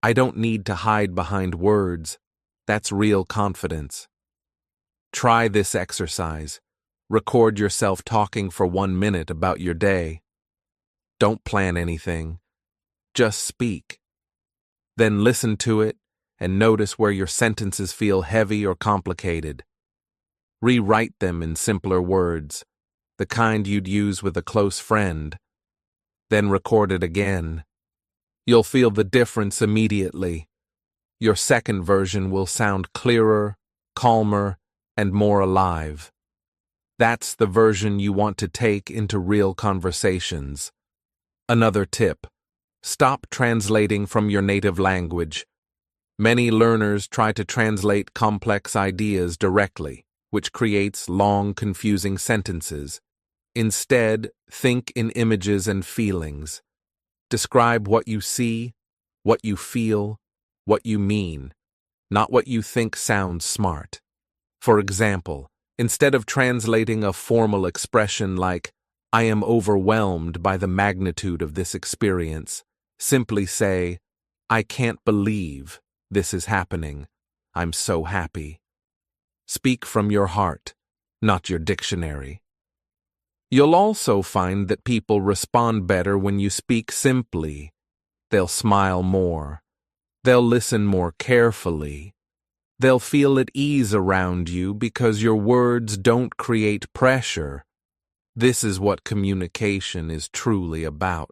I don't need to hide behind words. That's real confidence. Try this exercise. Record yourself talking for 1 minute about your day. Don't plan anything. Just speak. Then listen to it and notice where your sentences feel heavy or complicated. Rewrite them in simpler words, the kind you'd use with a close friend. Then record it again. You'll feel the difference immediately. Your second version will sound clearer, calmer, and more alive. That's the version you want to take into real conversations. Another tip: stop translating from your native language. Many learners try to translate complex ideas directly, which creates long, confusing sentences. Instead, think in images and feelings. Describe what you see, what you feel, what you mean, not what you think sounds smart. For example, instead of translating a formal expression like, I am overwhelmed by the magnitude of this experience, simply say, I can't believe this is happening. I'm so happy. Speak from your heart, not your dictionary. You'll also find that people respond better when you speak simply. They'll smile more. They'll listen more carefully. They'll feel at ease around you because your words don't create pressure. This is what communication is truly about.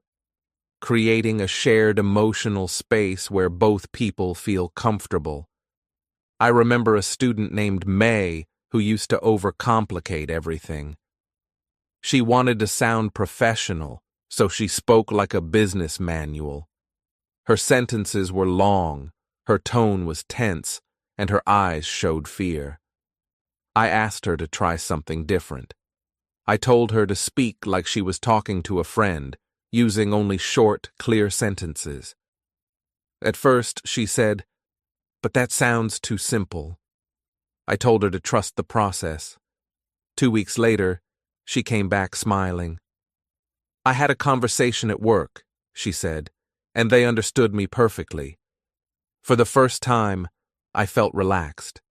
Creating a shared emotional space where both people feel comfortable. I remember a student named May who used to overcomplicate everything. She wanted to sound professional, so she spoke like a business manual. Her sentences were long, her tone was tense, and her eyes showed fear. I asked her to try something different. I told her to speak like she was talking to a friend, using only short, clear sentences. At first, she said, "But that sounds too simple." I told her to trust the process. 2 weeks later, she came back smiling. "I had a conversation at work," she said, "and they understood me perfectly. For the first time, I felt relaxed."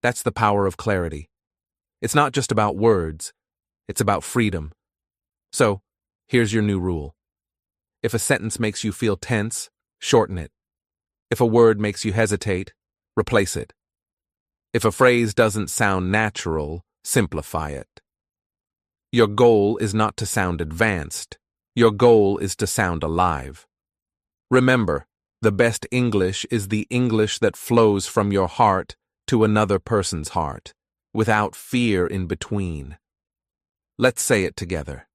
That's the power of clarity. It's not just about words, it's about freedom. So, here's your new rule. If a sentence makes you feel tense, shorten it. If a word makes you hesitate, replace it. If a phrase doesn't sound natural, simplify it. Your goal is not to sound advanced. Your goal is to sound alive. Remember, the best English is the English that flows from your heart to another person's heart, without fear in between. Let's say it together.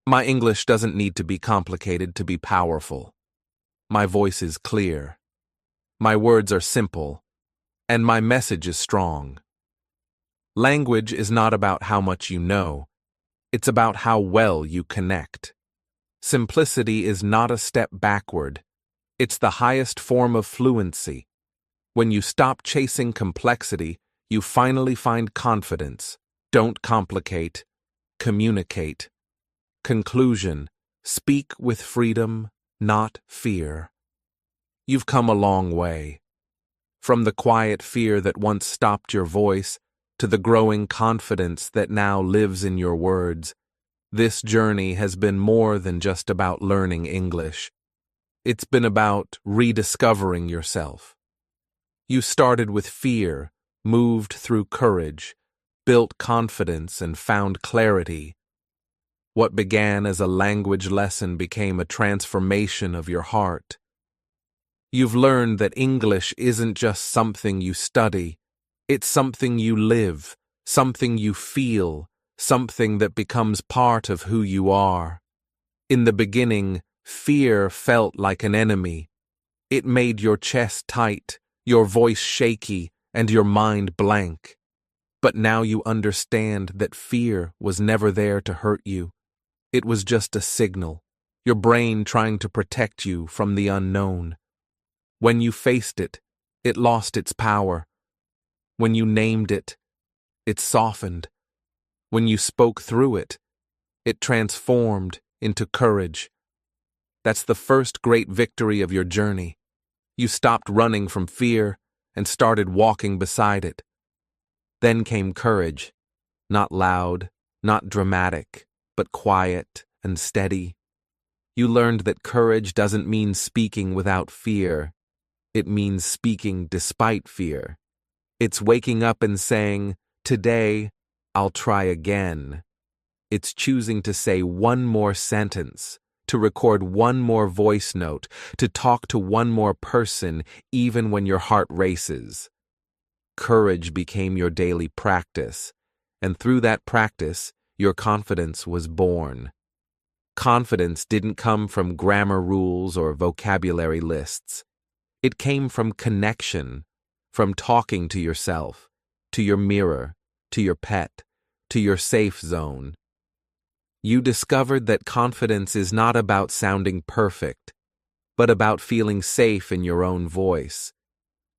My English doesn't need to be complicated to be powerful. My voice is clear. My words are simple, and my message is strong. Language is not about how much you know. It's about how well you connect. Simplicity is not a step backward. It's the highest form of fluency. When you stop chasing complexity, you finally find confidence. Don't complicate. Communicate. Conclusion: speak with freedom, not fear. You've come a long way. From the quiet fear that once stopped your voice to the growing confidence that now lives in your words. This journey has been more than just about learning English. It's been about rediscovering yourself. You started with fear, moved through courage, built confidence, and found clarity. What began as a language lesson became a transformation of your heart. You've learned that English isn't just something you study, it's something you live, something you feel, something that becomes part of who you are. In the beginning, fear felt like an enemy. It made your chest tight, your voice shaky, and your mind blank. But now you understand that fear was never there to hurt you. It was just a signal, your brain trying to protect you from the unknown. When you faced it, it lost its power. When you named it, it softened. When you spoke through it, it transformed into courage. That's the first great victory of your journey. You stopped running from fear and started walking beside it. Then came courage, not loud, not dramatic, but quiet and steady. You learned that courage doesn't mean speaking without fear. It means speaking despite fear. It's waking up and saying, "Today, I'll try again." It's choosing to say one more sentence, to record one more voice note, to talk to one more person, even when your heart races. Courage became your daily practice, and through that practice, your confidence was born. Confidence didn't come from grammar rules or vocabulary lists. It came from connection, from talking to yourself, to your mirror, to your pet, to your safe zone. You discovered that confidence is not about sounding perfect, but about feeling safe in your own voice.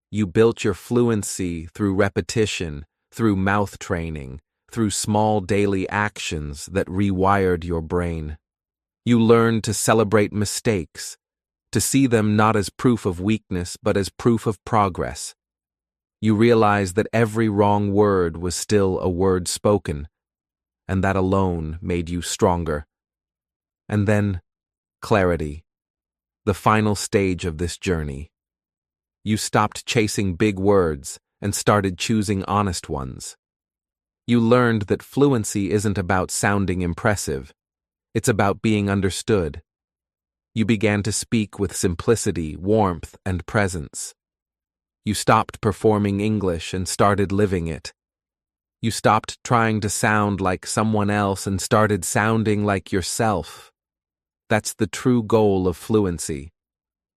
You built your fluency through repetition, through mouth training, through small daily actions that rewired your brain. You learned to celebrate mistakes, to see them not as proof of weakness but as proof of progress. You realized that every wrong word was still a word spoken, and that alone made you stronger. And then, clarity, the final stage of this journey. You stopped chasing big words and started choosing honest ones. You learned that fluency isn't about sounding impressive. It's about being understood. You began to speak with simplicity, warmth, and presence. You stopped performing English and started living it. You stopped trying to sound like someone else and started sounding like yourself. That's the true goal of fluency.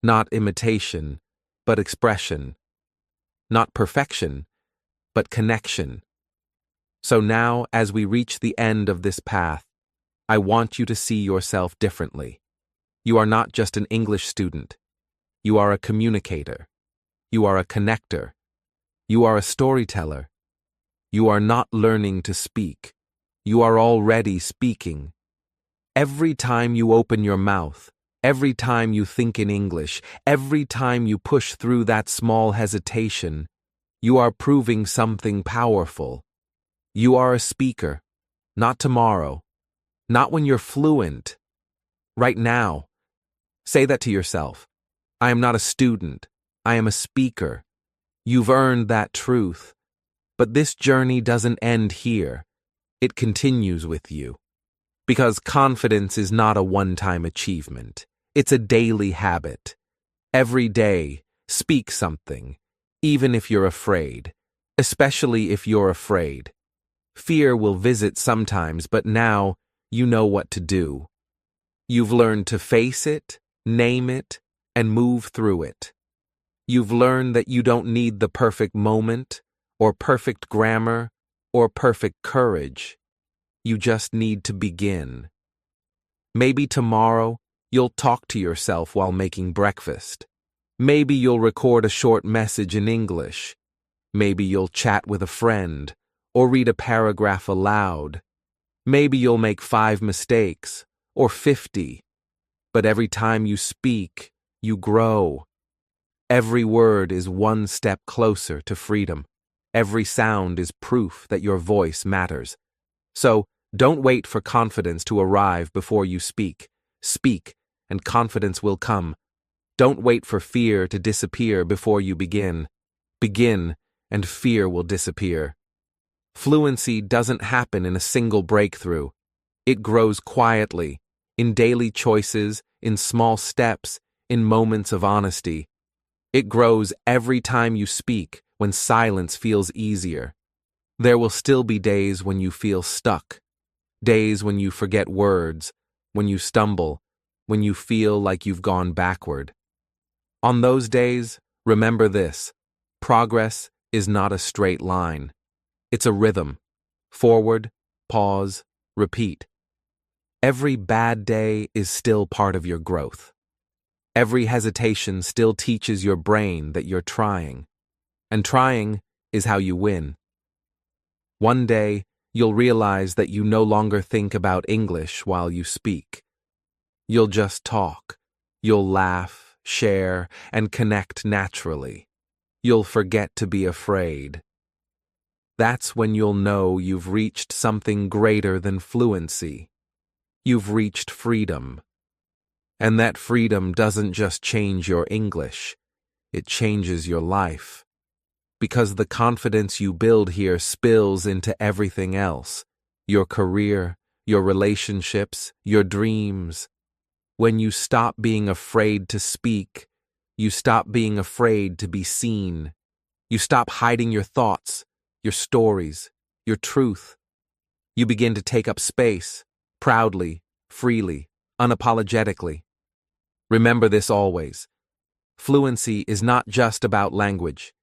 Not imitation, but expression. Not perfection, but connection. So now, as we reach the end of this path, I want you to see yourself differently. You are not just an English student. You are a communicator. You are a connector. You are a storyteller. You are not learning to speak. You are already speaking. Every time you open your mouth, every time you think in English, every time you push through that small hesitation, you are proving something powerful. You are a speaker, not tomorrow, not when you're fluent. Right now. Say that to yourself. I am not a student. I am a speaker. You've earned that truth. But this journey doesn't end here. It continues with you. Because confidence is not a one-time achievement. It's a daily habit. Every day, speak something, even if you're afraid, especially if you're afraid. Fear will visit sometimes, but now you know what to do. You've learned to face it, name it, and move through it. You've learned that you don't need the perfect moment, or perfect grammar, or perfect courage. You just need to begin. Maybe tomorrow you'll talk to yourself while making breakfast. Maybe you'll record a short message in English. Maybe you'll chat with a friend, or read a paragraph aloud. Maybe you'll make 5 mistakes, or 50. But every time you speak, you grow. Every word is one step closer to freedom. Every sound is proof that your voice matters. So, don't wait for confidence to arrive before you speak. Speak, and confidence will come. Don't wait for fear to disappear before you begin. Begin, and fear will disappear. Fluency doesn't happen in a single breakthrough. It grows quietly, in daily choices, in small steps, in moments of honesty. It grows every time you speak, when silence feels easier. There will still be days when you feel stuck, days when you forget words, when you stumble, when you feel like you've gone backward. On those days, remember this: progress is not a straight line. It's a rhythm. Forward, pause, repeat. Every bad day is still part of your growth. Every hesitation still teaches your brain that you're trying. And trying is how you win. One day, you'll realize that you no longer think about English while you speak. You'll just talk. You'll laugh, share, and connect naturally. You'll forget to be afraid. That's when you'll know you've reached something greater than fluency. You've reached freedom. And that freedom doesn't just change your English, it changes your life. Because the confidence you build here spills into everything else: your career, your relationships, your dreams. When you stop being afraid to speak, you stop being afraid to be seen. You stop hiding your thoughts, your stories, your truth. You begin to take up space, proudly, freely, unapologetically. Remember this always. Fluency is not just about language.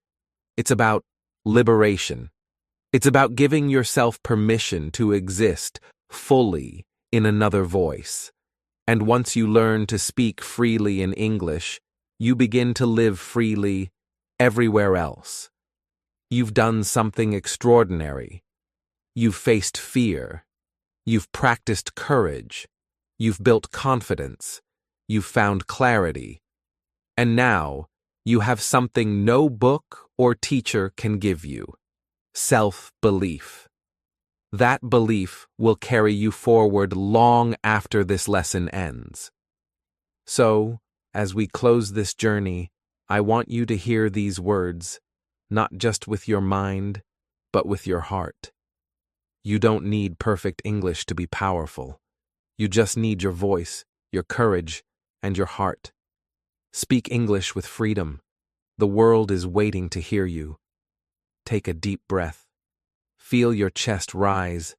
It's about liberation. It's about giving yourself permission to exist fully in another voice. And once you learn to speak freely in English, you begin to live freely everywhere else. You've done something extraordinary. You've faced fear. You've practiced courage. You've built confidence. You've found clarity. And now, you have something no book or teacher can give you: self-belief. That belief will carry you forward long after this lesson ends. So, as we close this journey, I want you to hear these words, not just with your mind, but with your heart. You don't need perfect English to be powerful. You just need your voice, your courage, and your heart. Speak English with freedom. The world is waiting to hear you. Take a deep breath. Feel your chest rise.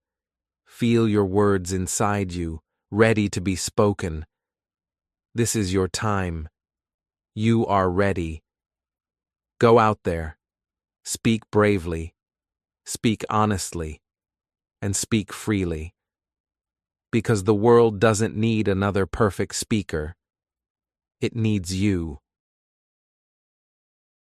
Feel your words inside you, ready to be spoken. This is your time. You are ready. Go out there. Speak bravely. Speak honestly. And speak freely. Because the world doesn't need another perfect speaker. It needs you.